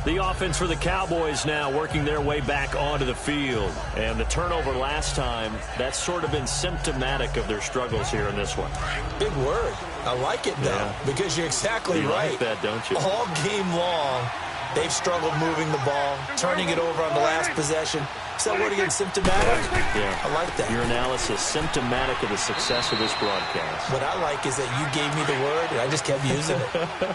The offense for the Cowboys now working their way back onto the field. And the turnover last time, that's sort of been symptomatic of their struggles here in this one. Big word. I like it, though, because you're exactly right. You like that, don't you? All game long, they've struggled moving the ball, turning it over on the last possession. Is that word again, symptomatic? Yeah. I like that. Your analysis, symptomatic of the success of this broadcast. What I like is that you gave me the word, and I just kept using it.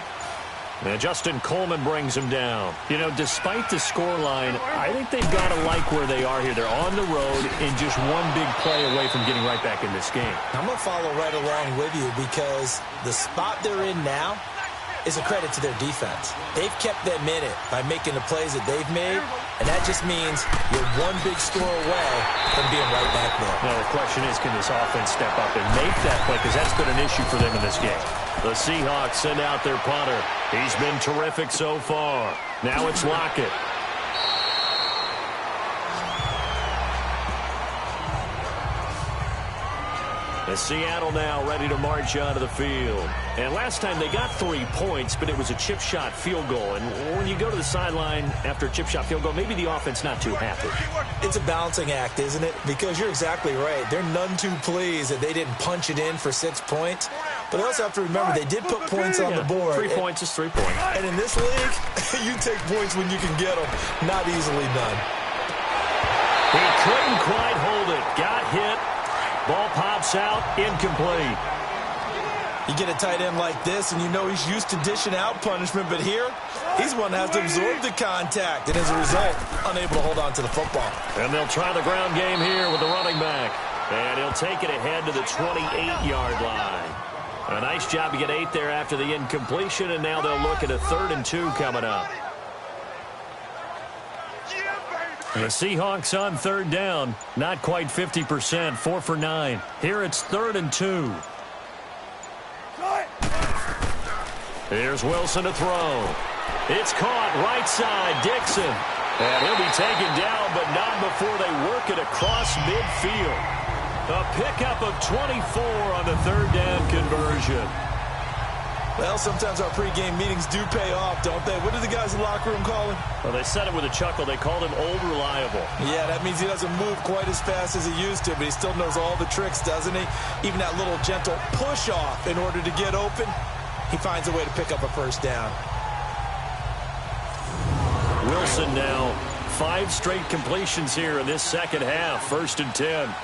And Justin Coleman brings him down. You know, despite the scoreline, I think they've got to like where they are here. They're on the road and just one big play away from getting right back in this game. I'm going to follow right along with you because the spot they're in now is a credit to their defense. They've kept them in it by making the plays that they've made, and that just means you're one big score away from being right back there. Now, the question is, can this offense step up and make that play? Because that's been an issue for them in this game. The Seahawks send out their punter. He's been terrific so far. Now it's Lockett. As Seattle now ready to march onto the field. And last time they got 3 points, but it was a chip shot field goal. And when you go to the sideline after a chip shot field goal, maybe the offense not too happy. It's a balancing act, isn't it? Because you're exactly right. They're none too pleased that they didn't punch it in for 6 points. But they also have to remember they did put points on the board. 3 points is 3 points. And in this league, you take points when you can get them. Not easily done. He couldn't quite hold it. Got hit. Ball pops out, incomplete. You get a tight end like this, and you know he's used to dishing out punishment, but here, he's one that has to absorb the contact, and as a result, unable to hold on to the football. And they'll try the ground game here with the running back. And he'll take it ahead to the 28-yard line. A nice job to get 8 there after the incompletion, and now they'll look at a 3rd and 2 coming up. The Seahawks on 3rd down. Not quite 50%, 4 for 9. Here it's 3rd and 2. Here's Wilson to throw. It's caught right side, Dixon. And he'll be taken down, but not before they work it across midfield. A pickup of 24 on the 3rd down conversion. Well, sometimes our pregame meetings do pay off, don't they? What do the guys in the locker room call him? Well, they said it with a chuckle. They called him Old Reliable. Yeah, that means he doesn't move quite as fast as he used to, but he still knows all the tricks, doesn't he? Even that little gentle push-off in order to get open, he finds a way to pick up a 1st down. Wilson now, 5 straight completions here in this second half. 1st and 10.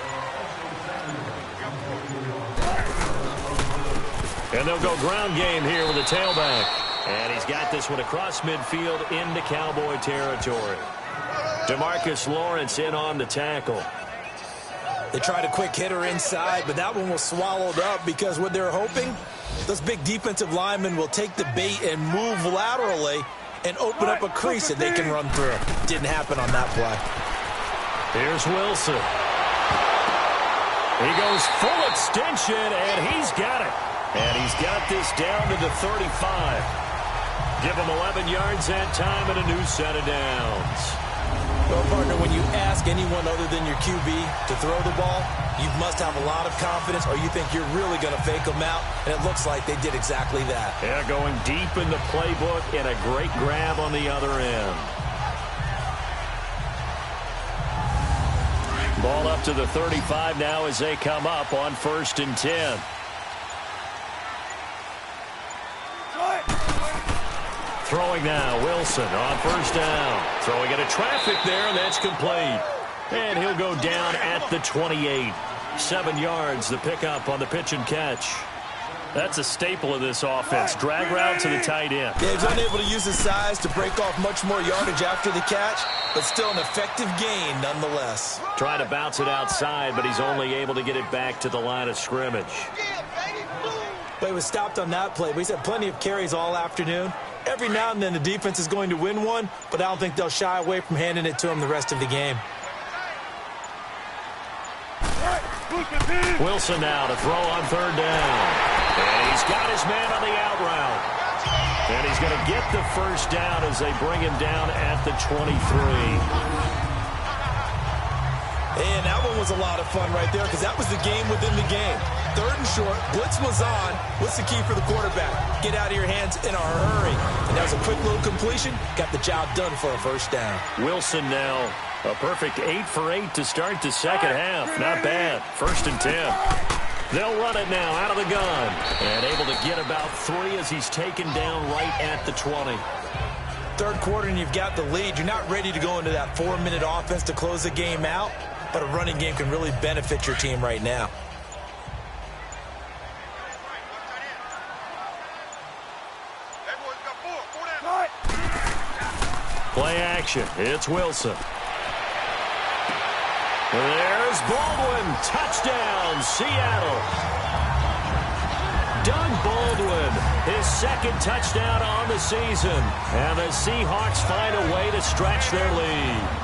And they'll go ground game here with a tailback. And he's got this one across midfield into Cowboy territory. DeMarcus Lawrence in on the tackle. They tried a quick hitter inside, but that one was swallowed up because what they're hoping, those big defensive linemen will take the bait and move laterally and open up a crease that they can run through. Didn't happen on that play. Here's Wilson. He goes full extension, and he's got it. And he's got this down to the 35. Give him 11 yards that time and a new set of downs. Well, partner, when you ask anyone other than your QB to throw the ball, you must have a lot of confidence or you think you're really going to fake them out, and it looks like they did exactly that. Yeah, going deep in the playbook and a great grab on the other end. Ball up to the 35 now as they come up on 1st and 10. Throwing now, Wilson on 1st down. Throwing into traffic there, and that's complete. And he'll go down at the 28. 7 yards, the pickup on the pitch and catch. That's a staple of this offense. Drag route to the tight end. Yeah, he's unable to use his size to break off much more yardage after the catch, but still an effective gain nonetheless. Trying to bounce it outside, but he's only able to get it back to the line of scrimmage. But he was stopped on that play, but he's had plenty of carries all afternoon. Every now and then the defense is going to win one, but I don't think they'll shy away from handing it to him the rest of the game. Wilson now to throw on 3rd down. And he's got his man on the out route. And he's going to get the 1st down as they bring him down at the 23. And that one was a lot of fun right there because that was the game within the game. 3rd and short, blitz was on. What's the key for the quarterback? Get out of your hands in a hurry. And that was a quick little completion. Got the job done for a 1st down. Wilson now a perfect 8 for 8 to start the second half. Not bad. 1st and 10. They'll run it now out of the gun. And able to get about 3 as he's taken down right at the 20. 3rd quarter and you've got the lead. You're not ready to go into that 4-minute offense to close the game out. But a running game can really benefit your team right now. Play action. It's Wilson. There's Baldwin. Touchdown, Seattle. Doug Baldwin, his 2nd touchdown on the season. And the Seahawks find a way to stretch their lead.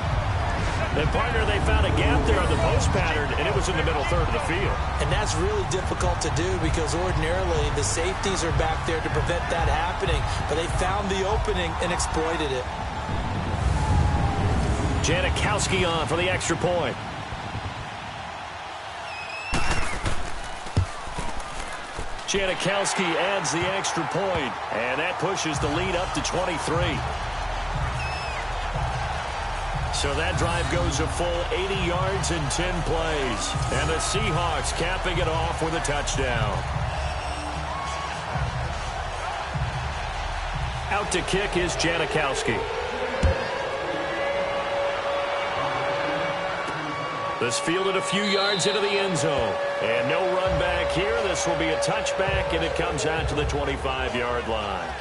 And, partner, they found a gap there on the post pattern, and it was in the middle 3rd of the field. And that's really difficult to do because ordinarily the safeties are back there to prevent that happening. But they found the opening and exploited it. Janikowski on for the extra point. Janikowski adds the extra point, and that pushes the lead up to 23. So that drive goes a full 80 yards in 10 plays. And the Seahawks capping it off with a touchdown. Out to kick is Janikowski. This fielded a few yards into the end zone. And no run back here. This will be a touchback, and it comes out to the 25-yard line.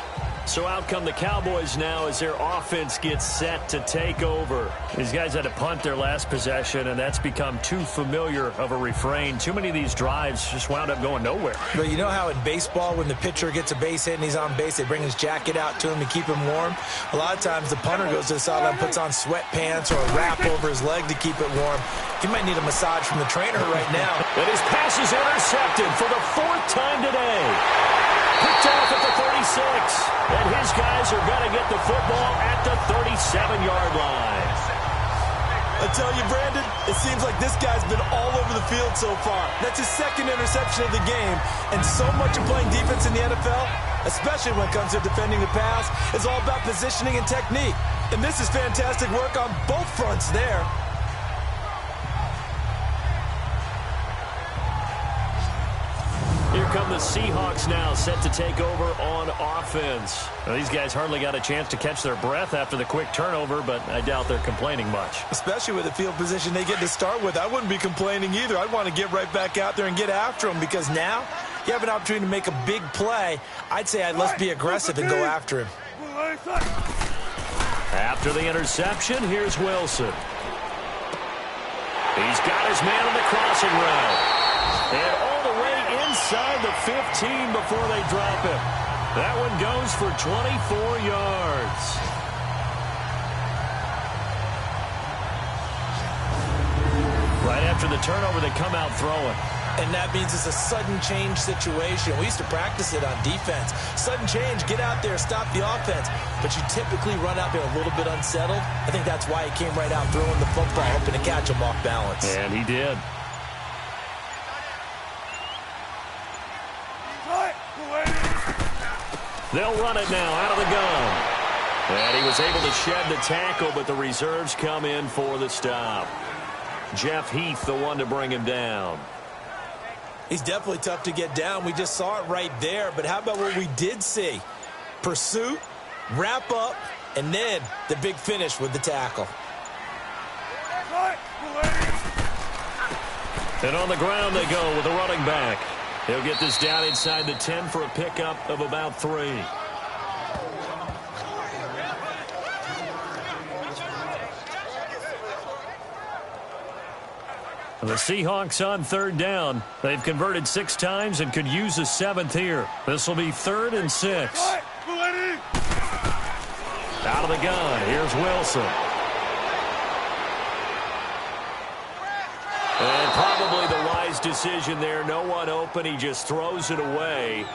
So out come the Cowboys now as their offense gets set to take over. These guys had to punt their last possession, and that's become too familiar of a refrain. Too many of these drives just wound up going nowhere. But you know how in baseball, when the pitcher gets a base hit and he's on base, they bring his jacket out to him to keep him warm? A lot of times the punter goes to the sideline, puts on sweatpants or a wrap over his leg to keep it warm. He might need a massage from the trainer right now. And his pass is intercepted for the 4th time today. Picked off at the 36. And his guys are going to get the football at the 37-yard line. I tell you, Brandon, it seems like this guy's been all over the field so far. That's his 2nd interception of the game. And so much of playing defense in the NFL, especially when it comes to defending the pass, is all about positioning and technique. And this is fantastic work on both fronts there. Here come the Seahawks now, set to take over on offense. Now, these guys hardly got a chance to catch their breath after the quick turnover, but I doubt they're complaining much. Especially with the field position they get to start with. I wouldn't be complaining either. I'd want to get right back out there and get after them, because now you have an opportunity to make a big play. I'd say let's be aggressive and go after him. After the interception, here's Wilson. He's got his man on the crossing route. And all the way inside the 15 before they drop him. That one goes for 24 yards. Right after the turnover, they come out throwing. And that means it's a sudden change situation. We used to practice it on defense. Sudden change, get out there, stop the offense. But you typically run out there a little bit unsettled. I think that's why he came right out throwing the football, hoping to catch him off balance. And he did. They'll run it now out of the gun. And he was able to shed the tackle, but the reserves come in for the stop. Jeff Heath, the one to bring him down. He's definitely tough to get down. We just saw it right there. But how about what we did see? Pursuit, wrap up, and then the big finish with the tackle. And on the ground they go with the running back. He'll get this down inside the 10 for a pickup of about 3. The Seahawks on 3rd down. They've converted 6 times and could use a 7th here. This will be 3rd and 6. Out of the gun, here's Wilson. And probably the wise decision there. No one open. He just throws it away.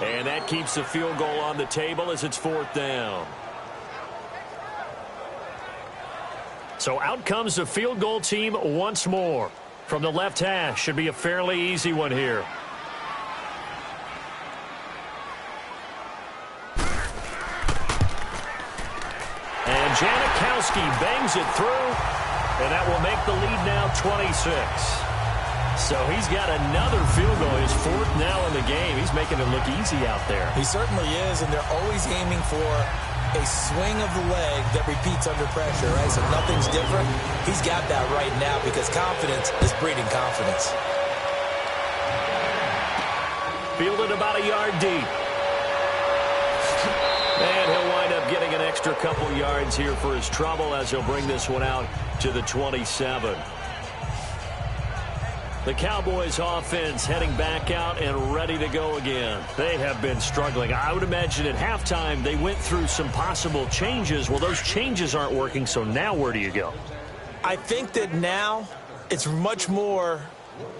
And that keeps the field goal on the table as it's 4th down. So out comes the field goal team once more. From the left hash, should be a fairly easy one here. And Janikowski bangs it through, and that will make the lead now 26. So he's got another field goal. His 4th now in the game. He's making it look easy out there. He certainly is, and they're always aiming for a swing of the leg that repeats under pressure, right? So nothing's different. He's got that right now because confidence is breeding confidence. Fielded about a yard deep. And he'll wind up getting an extra couple yards here for his trouble as he'll bring this one out to the 27. The Cowboys offense heading back out and ready to go again. They have been struggling. I would imagine at halftime they went through some possible changes. Well, those changes aren't working, so now where do you go? I think that now it's much more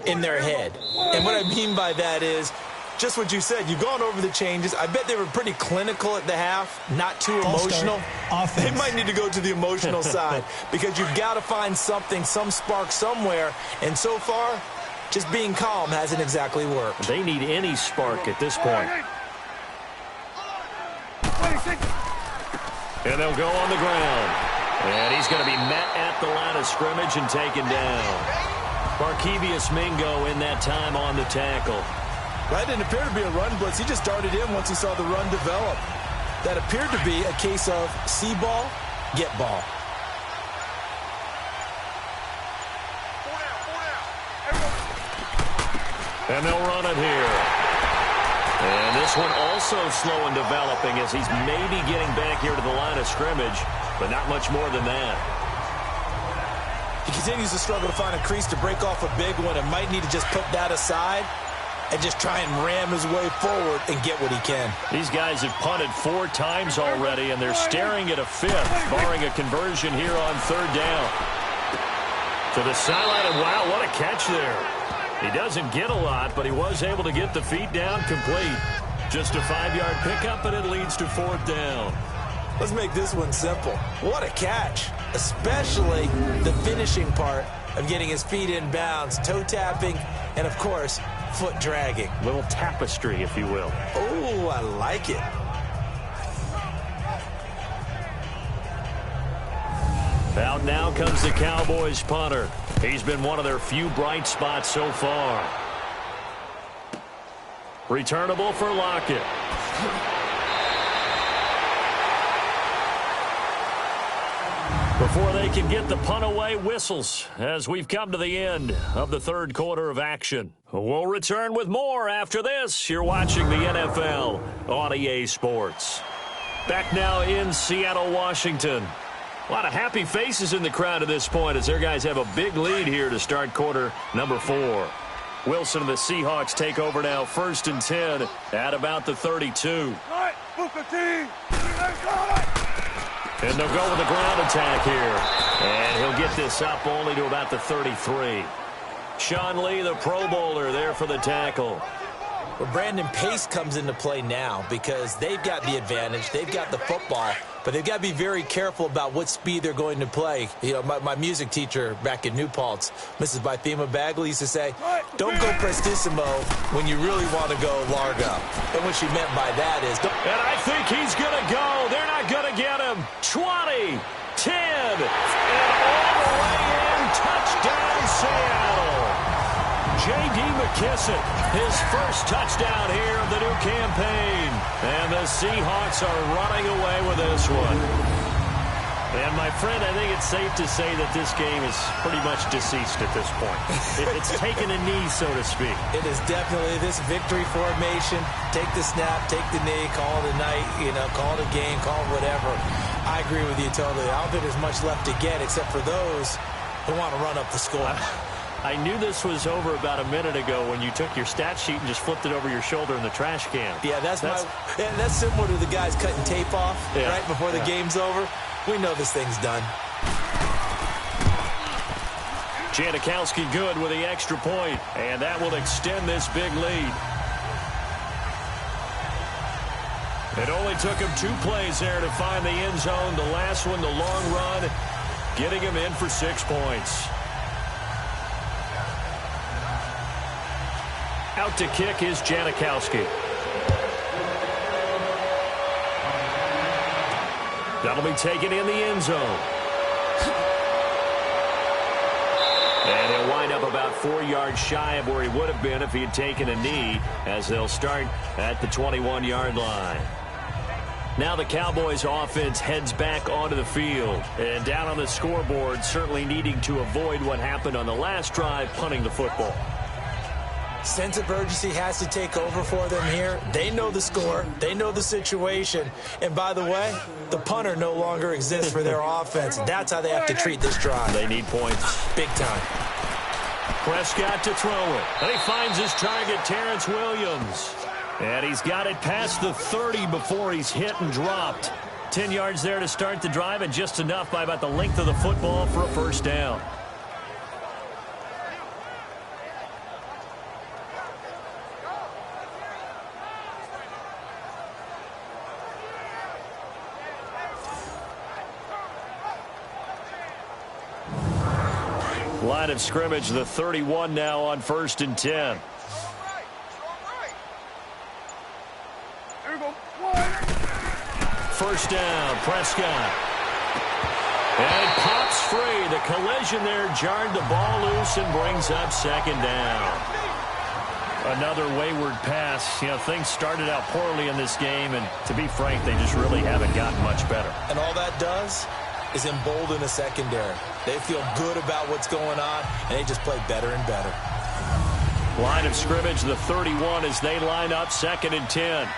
in their head. And what I mean by that is just what you said. You've gone over the changes. I bet they were pretty clinical at the half, not too emotional. They might need to go to the emotional side because you've got to find something, some spark somewhere. And so far, Just being calm hasn't exactly worked. They need any spark at this point. And they'll go on the ground. And he's going to be met at the line of scrimmage and taken down. Markevius Mingo in that time on the tackle. That didn't appear to be a run blitz. He just darted in once he saw the run develop. That appeared to be a case of see ball, get ball. And they'll run it here. And this one also slow in developing as he's maybe getting back here to the line of scrimmage, but not much more than that. He continues to struggle to find a crease to break off a big one and might need to just put that aside and just try and ram his way forward and get what he can. These guys have punted 4 times already, and they're staring at a 5th, barring a conversion here on 3rd down. To the sideline, and wow, what a catch there. He doesn't get a lot, but he was able to get the feet down complete. Just a 5-yard pickup, and it leads to 4th down. Let's make this one simple. What a catch, especially the finishing part of getting his feet in bounds, toe tapping, and, of course, foot dragging. Little tapestry, if you will. Oh, I like it. Out now comes the Cowboys punter. He's been one of their few bright spots so far. Returnable for Lockett. Before they can get the punt away, whistles as we've come to the end of the 3rd quarter of action. We'll return with more after this. You're watching the NFL on EA Sports. Back now in Seattle, Washington. A lot of happy faces in the crowd at this point as their guys have a big lead here to start quarter number 4. Wilson and the Seahawks take over now, 1st and 10 at about the 32. And they'll go with a ground attack here. And he'll get this up only to about the 33. Sean Lee, the Pro Bowler, there for the tackle. Well, Brandon, pace comes into play now because they've got the advantage. They've got the football, but they've got to be very careful about what speed they're going to play. You know, my music teacher back in New Paltz, Mrs. Bythema Bagley, used to say, don't go prestissimo when you really want to go largo. And what she meant by that is... And I think he's going to go. They're not going to get him. 20, 10, and all the way in. Touchdown, Seattle. J.D. McKissick, his first touchdown here of the new campaign. And the Seahawks are running away with this one. And, my friend, I think it's safe to say that this game is pretty much deceased at this point. It's taken a knee, so to speak. It is definitely this victory formation. Take the snap, take the knee, call it a night, you know, call it a game, call it whatever. I agree with you totally. I don't think there's much left to get except for those who want to run up the score. I knew this was over about a minute ago when you took your stat sheet and just flipped it over your shoulder in the trash can. Yeah, that's similar to the guys cutting tape off right before the game's over. We know this thing's done. Janikowski good with the extra point, and that will extend this big lead. It only took him 2 plays there to find the end zone. The last one, the long run, getting him in for 6 points. Out to kick is Janikowski. That'll be taken in the end zone. And he'll wind up about 4 yards shy of where he would have been if he had taken a knee, as they'll start at the 21-yard line. Now the Cowboys offense heads back onto the field. And down on the scoreboard, certainly needing to avoid what happened on the last drive, punting the football. Sense of urgency has to take over for them here. They know the score. They know the situation. And by the way, the punter no longer exists for their offense. That's how they have to treat this drive. They need points. Big time. Prescott to throw it. And he finds his target, Terrence Williams. And he's got it past the 30 before he's hit and dropped. 10 yards there to start the drive, and just enough by about the length of the football for a first down. Line of scrimmage, the 31 now on 1st and 10. First down, Prescott. And it pops free. The collision there jarred the ball loose and brings up 2nd down. Another wayward pass. You know, things started out poorly in this game, and to be frank, they just really haven't gotten much better. And all that does is embolden a secondary. They feel good about what's going on, and they just play better and better. Line of scrimmage, the 31 as they line up 2nd and 10.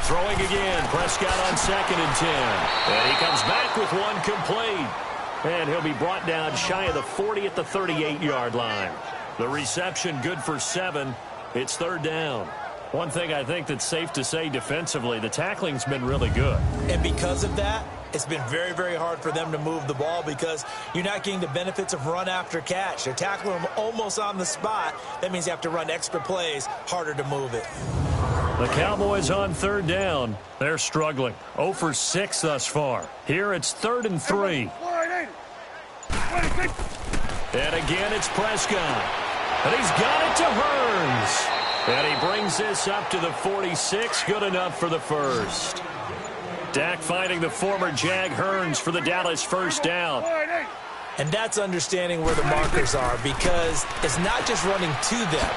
Throwing again, Prescott on 2nd and 10. And he comes back with one complete. And he'll be brought down shy of the 40 at the 38-yard line. The reception good for 7. It's 3rd down. One thing I think that's safe to say defensively, the tackling's been really good. And because of that, it's been very, very hard for them to move the ball because you're not getting the benefits of run after catch. They're tackling them almost on the spot. That means you have to run extra plays, harder to move it. The Cowboys on 3rd down. They're struggling. 0 for 6 thus far. Here it's 3rd and 3. And again it's Prescott. And he's got it to Hearns. And he brings this up to the 46. Good enough for the first. Dak finding the former Jag Hearns for the Dallas first down. And that's understanding where the markers are because it's not just running to them.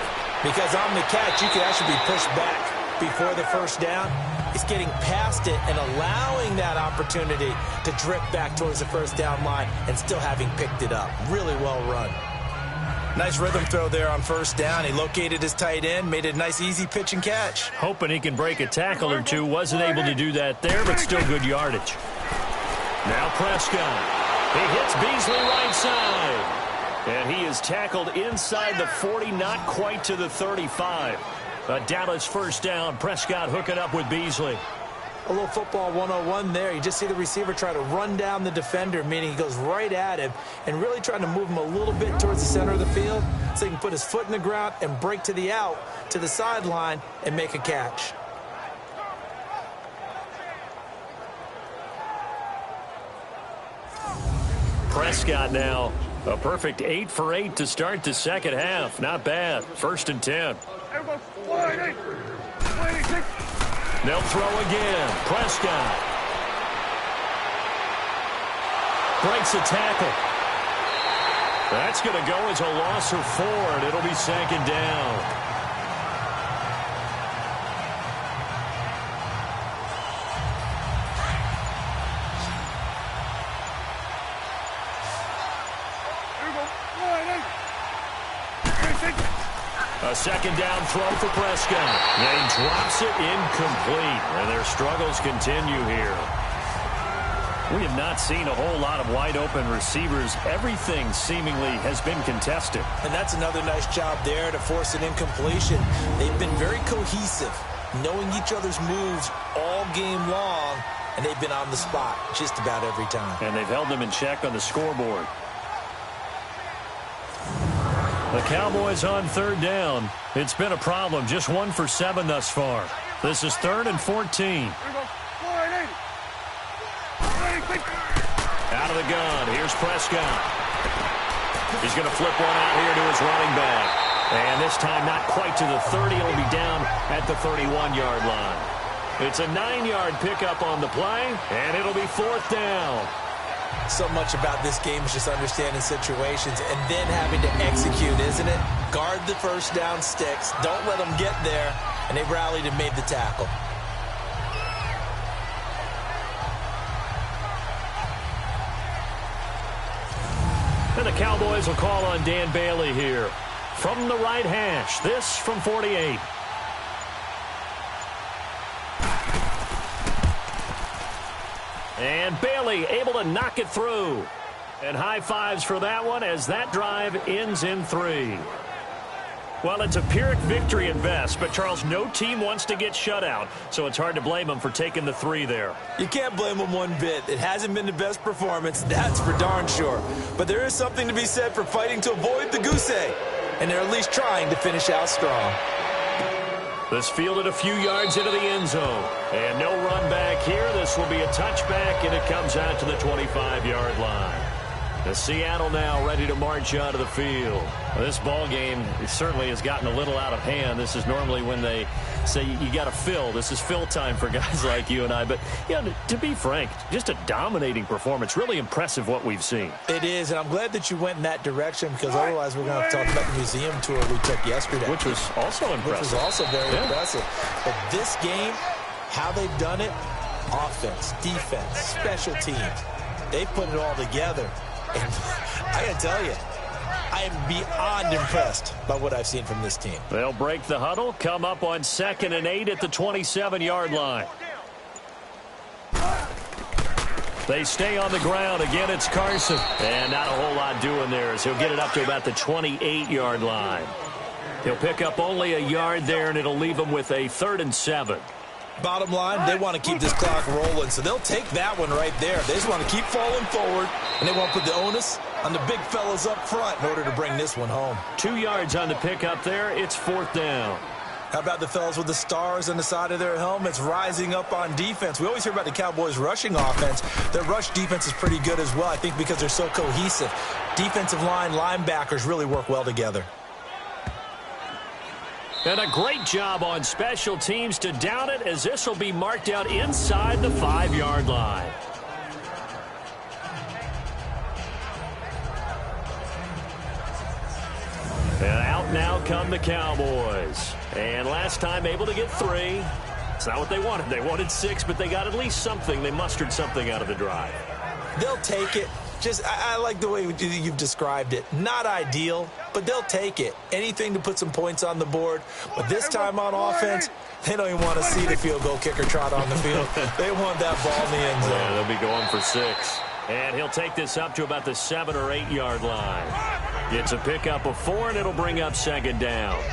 Because on the catch, you can actually be pushed back before the first down. It's getting past it and allowing that opportunity to drift back towards the first down line and still having picked it up. Really well run. Nice rhythm throw there on first down. He located his tight end, made it a nice easy pitch and catch. Hoping he can break a tackle or two. Wasn't able to do that there, but still good yardage. Now Prescott. He hits Beasley right side. And he is tackled inside the 40, not quite to the 35. A Dallas first down. Prescott hooking up with Beasley. A little football 101 there. You just see the receiver try to run down the defender, meaning he goes right at him and really trying to move him a little bit towards the center of the field so he can put his foot in the ground and break to the out, to the sideline, and make a catch. Prescott now. A perfect 8 for 8 to start the second half. Not bad. 1st and 10. They'll throw again. Prescott breaks a tackle. That's going to go as a loss of 4, and it'll be 2nd down. A 2nd down throw for Prescott. And he drops it incomplete. And their struggles continue here. We have not seen a whole lot of wide open receivers. Everything seemingly has been contested. And that's another nice job there to force an incompletion. They've been very cohesive, knowing each other's moves all game long, and they've been on the spot just about every time. And they've held them in check on the scoreboard. The Cowboys on 3rd down. It's been a problem. Just 1 for 7 thus far. This is 3rd and 14. Out of the gun. Here's Prescott. He's going to flip one out here to his running back. And this time not quite to the 30. It'll be down at the 31-yard line. It's a 9-yard pickup on the play, and it'll be 4th down. So much about this game is just understanding situations and then having to execute, isn't it? Guard the first down sticks. Don't let them get there. And they rallied and made the tackle. And the Cowboys will call on Dan Bailey here. From the right hash, this from 48. And Bailey able to knock it through. And high fives for that one as that drive ends in 3. Well, it's a Pyrrhic victory at best, but Charles, no team wants to get shut out, so it's hard to blame them for taking the 3 there. You can't blame them one bit. It hasn't been the best performance, that's for darn sure. But there is something to be said for fighting to avoid the goose egg, and they're at least trying to finish out strong. This fielded a few yards into the end zone. And no run back here. The This will be a touchback, and it comes out to the 25-yard line. The Seattle now ready to march out of the field. Well, this ball game certainly has gotten a little out of hand. This is normally when they say you got to fill. This is fill time for guys like you and I. But, to be frank, just a dominating performance. Really impressive what we've seen. It is, and I'm glad that you went in that direction because otherwise we're going to have to talk about the museum tour we took yesterday. Which was also impressive. Which was also very impressive. But this game, how they've done it, offense, defense, special teams, they put it all together. And I got to tell you, I am beyond impressed by what I've seen from this team. They'll break the huddle, come up on 2nd and 8 at the 27-yard line. They stay on the ground. Again, it's Carson. And not a whole lot doing there as he'll get it up to about the 28-yard line. He'll pick up only a yard there, and it'll leave him with a 3rd and 7. Bottom line, they want to keep this clock rolling, so they'll take that one right there. They just want to keep falling forward, and they want to put the onus on the big fellas up front in order to bring this one home. 2 yards on the pickup there. It's 4th down. How about the fellas with the stars on the side of their helmets rising up on defense? We always hear about the Cowboys' rushing offense. Their rush defense is pretty good as well, I think, because they're so cohesive. Defensive line, linebackers really work well together. And a great job on special teams to down it, as this will be marked out inside the 5-yard line. And out now come the Cowboys. And last time able to get 3. It's not what they wanted. They wanted 6, but they got at least something. They mustered something out of the drive. They'll take it. I like the way you've described it. Not ideal, but they'll take it. Anything to put some points on the board. But this time on offense, they don't even want to see the field goal kicker trot on the field. They want that ball in the end zone. Yeah, they'll be going for 6. And he'll take this up to about the 7 or 8 yard line. It's a pickup of 4, and it'll bring up 2nd down.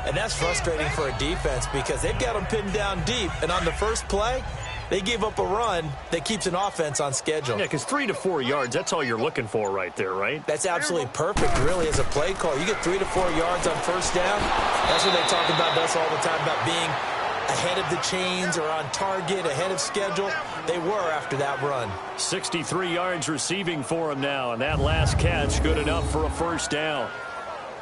And that's frustrating for a defense because they've got them pinned down deep. And on the first play, they gave up a run that keeps an offense on schedule. Yeah, because 3 to 4 yards, that's all you're looking for right there, right? That's absolutely perfect, really, as a play call. You get 3 to 4 yards on first down. That's what they talk about us all the time, about being ahead of the chains or on target, ahead of schedule. They were after that run. 63 yards receiving for him now, and that last catch good enough for a first down.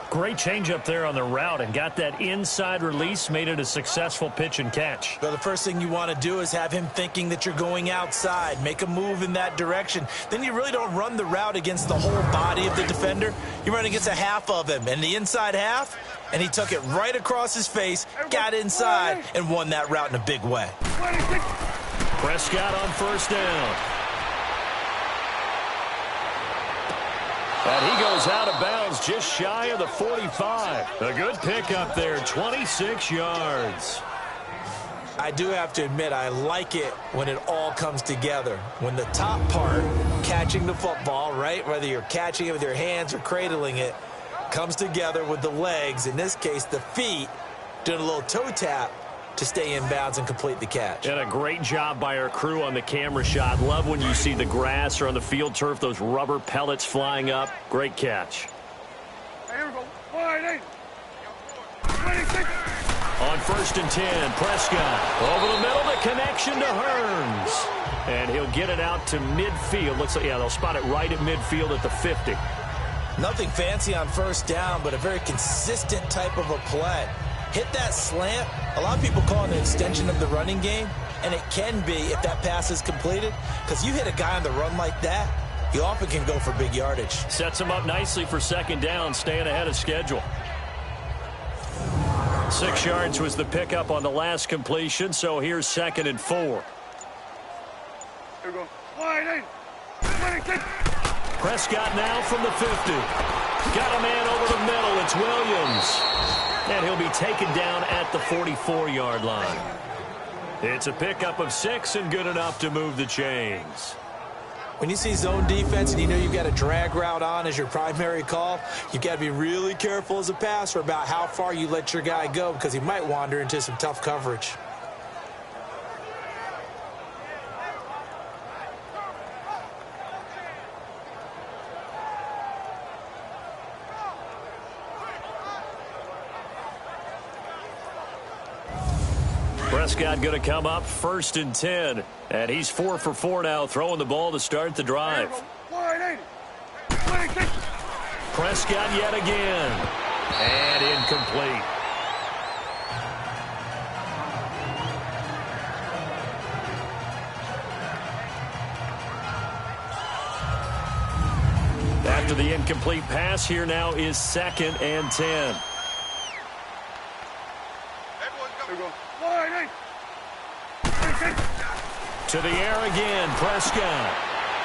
Great change up there on the route and got that inside release, made it a successful pitch and catch. Well, the first thing you want to do is have him thinking that you're going outside, make a move in that direction. Then you really don't run the route against the whole body of the defender. You run against a half of him, and the inside half, and he took it right across his face, got inside, and won that route in a big way. Prescott on first down. And he goes out of bounds just shy of the 45. A good pickup there, 26 yards. I do have to admit, I like it when it all comes together. When the top part, catching the football, right, whether you're catching it with your hands or cradling it, comes together with the legs, in this case the feet, doing a little toe tap to stay in bounds and complete the catch. And a great job by our crew on the camera shot. Love when you see the grass or on the field turf, those rubber pellets flying up. Great catch. Here we go. 28. 26. On 1st and 10, Prescott. Over the middle, the connection to Hearns. And he'll get it out to midfield. Looks like, yeah, they'll spot it right at midfield at the 50. Nothing fancy on first down, but a very consistent type of a play. Hit that slant. A lot of people call it an extension of the running game, and it can be if that pass is completed, because you hit a guy on the run like that, you often can go for big yardage. Sets him up nicely for 2nd down, staying ahead of schedule. 6 yards was the pickup on the last completion, so here's 2nd and 4. Here we go. 28. 26. Prescott now from the 50. Got a man over the middle. It's Williams. And he'll be taken down at the 44-yard line. It's a pickup of 6 and good enough to move the chains. When you see zone defense and you know you've got a drag route on as your primary call, you've got to be really careful as a passer about how far you let your guy go because he might wander into some tough coverage. Prescott going to come up 1st and 10. And he's 4 for 4 now, throwing the ball to start the drive. Prescott yet again. And incomplete. After the incomplete pass, here now is 2nd and 10. To the air again, Prescott.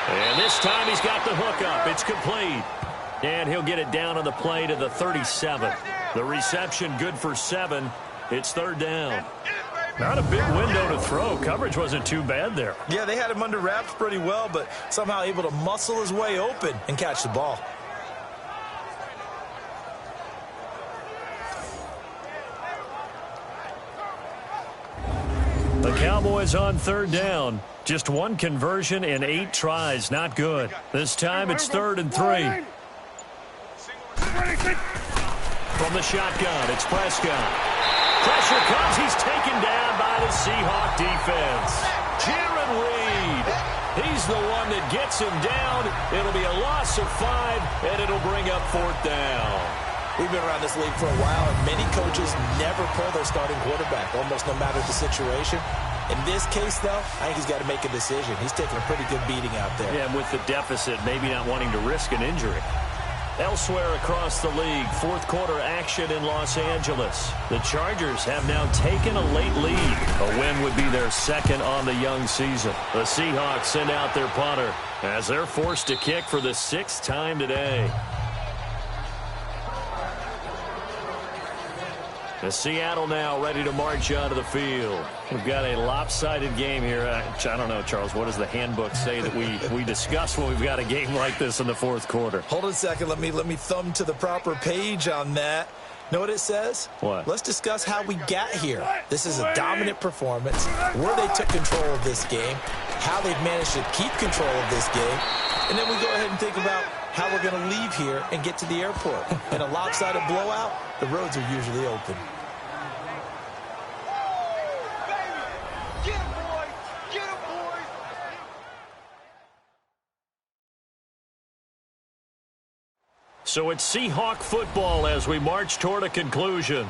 And this time he's got the hook up. It's complete. And he'll get it down on the play to the 37. The reception good for 7. It's 3rd down. Not a big window to throw. Coverage wasn't too bad there. Yeah, they had him under wraps pretty well, but somehow able to muscle his way open and catch the ball. The Cowboys on 3rd down. Just 1 conversion in 8 tries. Not good. This time it's 3rd and 3. From the shotgun, it's Prescott. Pressure comes. He's taken down by the Seahawks defense. Jaron Reed. He's the one that gets him down. It'll be a loss of 5, and it'll bring up 4th down. We've been around this league for a while, and many coaches never pull their starting quarterback, almost no matter the situation. In this case, though, I think he's got to make a decision. He's taking a pretty good beating out there. Yeah, and with the deficit, maybe not wanting to risk an injury. Elsewhere across the league, 4th quarter action in Los Angeles. The Chargers have now taken a late lead. A win would be their 2nd on the young season. The Seahawks send out their punter as they're forced to kick for the 6th time today. The Seattle now ready to march onto the field. We've got a lopsided game here. I don't know, Charles, what does the handbook say that we discuss when we've got a game like this in the 4th quarter? Hold on a second. Let me thumb to the proper page on that. Know what it says? What? Let's discuss how we got here. This is a dominant performance, where they took control of this game, how they've managed to keep control of this game, and then we go ahead and think about how we're going to leave here and get to the airport. In a lopsided blowout, the roads are usually open. So it's Seahawk football as we march toward a conclusion.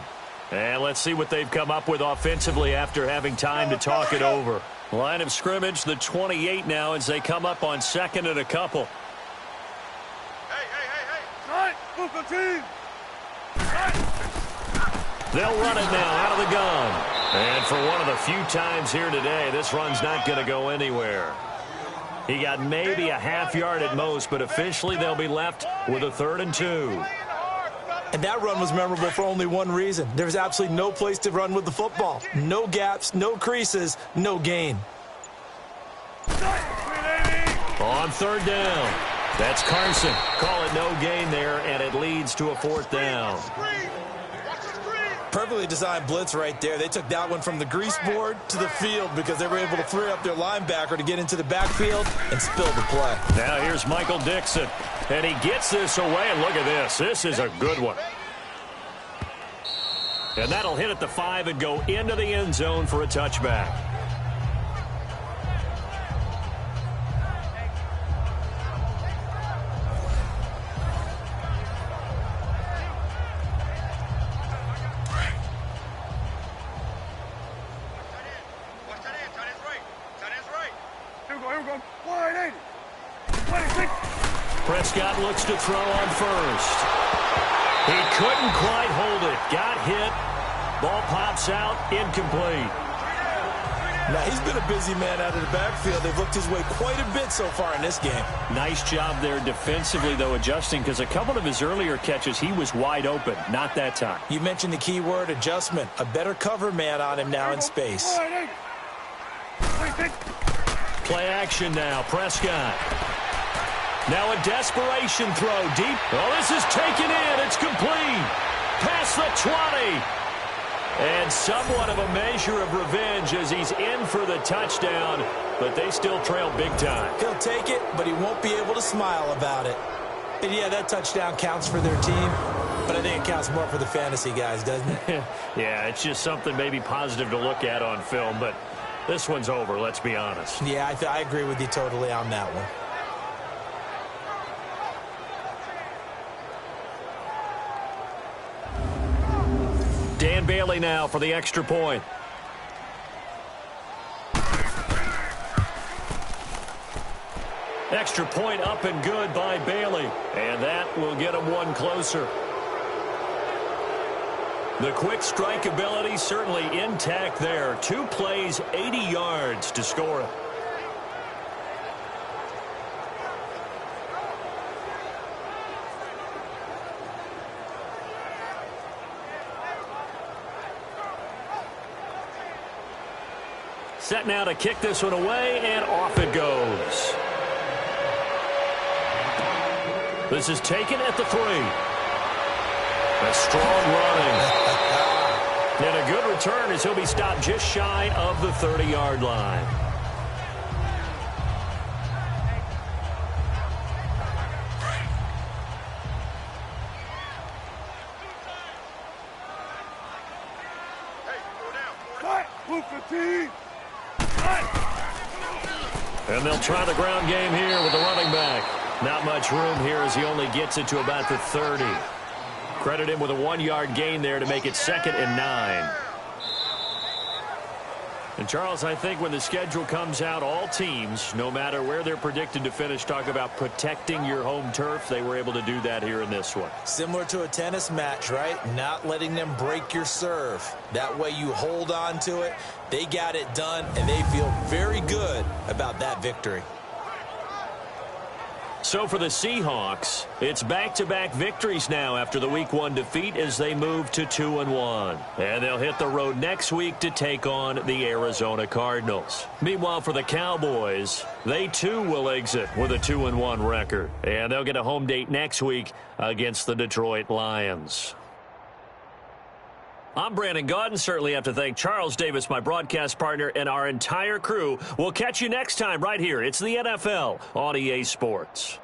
And let's see what they've come up with offensively after having time to talk it over. Line of scrimmage, the 28 now as they come up on 2nd and a couple. They'll run it now out of the gun. And for one of the few times here today, this run's not going to go anywhere. He got maybe a half yard at most, but officially they'll be left with a 3rd and 2. And that run was memorable for only one reason. There was absolutely no place to run with the football. No gaps, no creases, no gain. On 3rd down, that's Carson. Call it no gain there, and it leads to a 4th down. Perfectly designed blitz right there. They took that one from the grease board to the field because they were able to free up their linebacker to get into the backfield and spill the play. Now here's Michael Dixon, and he gets this away, and look at this. This is a good one. And that'll hit at the 5 and go into the end zone for a touchback. Prescott looks to throw on 1st. He couldn't quite hold it. Got hit. Ball pops out. Incomplete. Now, he's been a busy man out of the backfield. They've looked his way quite a bit so far in this game. Nice job there defensively, though, adjusting, because a couple of his earlier catches, he was wide open. Not that time. You mentioned the key word, adjustment. A better cover man on him now in space. Play action now. Prescott. Now a desperation throw deep. Oh, this is taken in. It's complete. Past the 20. And somewhat of a measure of revenge as he's in for the touchdown. But they still trail big time. He'll take it, but he won't be able to smile about it. And yeah, that touchdown counts for their team. But I think it counts more for the fantasy guys, doesn't it? Yeah, it's just something maybe positive to look at on film, but this one's over, let's be honest. Yeah, I agree with you totally on that one. Dan Bailey now for the extra point. Extra point up and good by Bailey. And that will get him one closer. The quick strike ability certainly intact there. 2 plays, 80 yards to score it. Set now to kick this one away, and off it goes. This is taken at the 3. A strong running. And a good return as he'll be stopped just shy of the 30-yard line. And they'll try the ground game here with the running back. Not much room here as he only gets it to about the 30. Credit him with a 1-yard gain there to make it 2nd and 9. And, Charles, I think when the schedule comes out, all teams, no matter where they're predicted to finish, talk about protecting your home turf. They were able to do that here in this one. Similar to a tennis match, right? Not letting them break your serve. That way you hold on to it. They got it done, and they feel very good about that victory. So for the Seahawks, it's back-to-back victories now after the Week 1 defeat as they move to 2-1. And they'll hit the road next week to take on the Arizona Cardinals. Meanwhile, for the Cowboys, they too will exit with a 2-1 record. And they'll get a home date next week against the Detroit Lions. I'm Brandon Gaudin. Certainly have to thank Charles Davis, my broadcast partner, and our entire crew. We'll catch you next time right here. It's the NFL on EA Sports.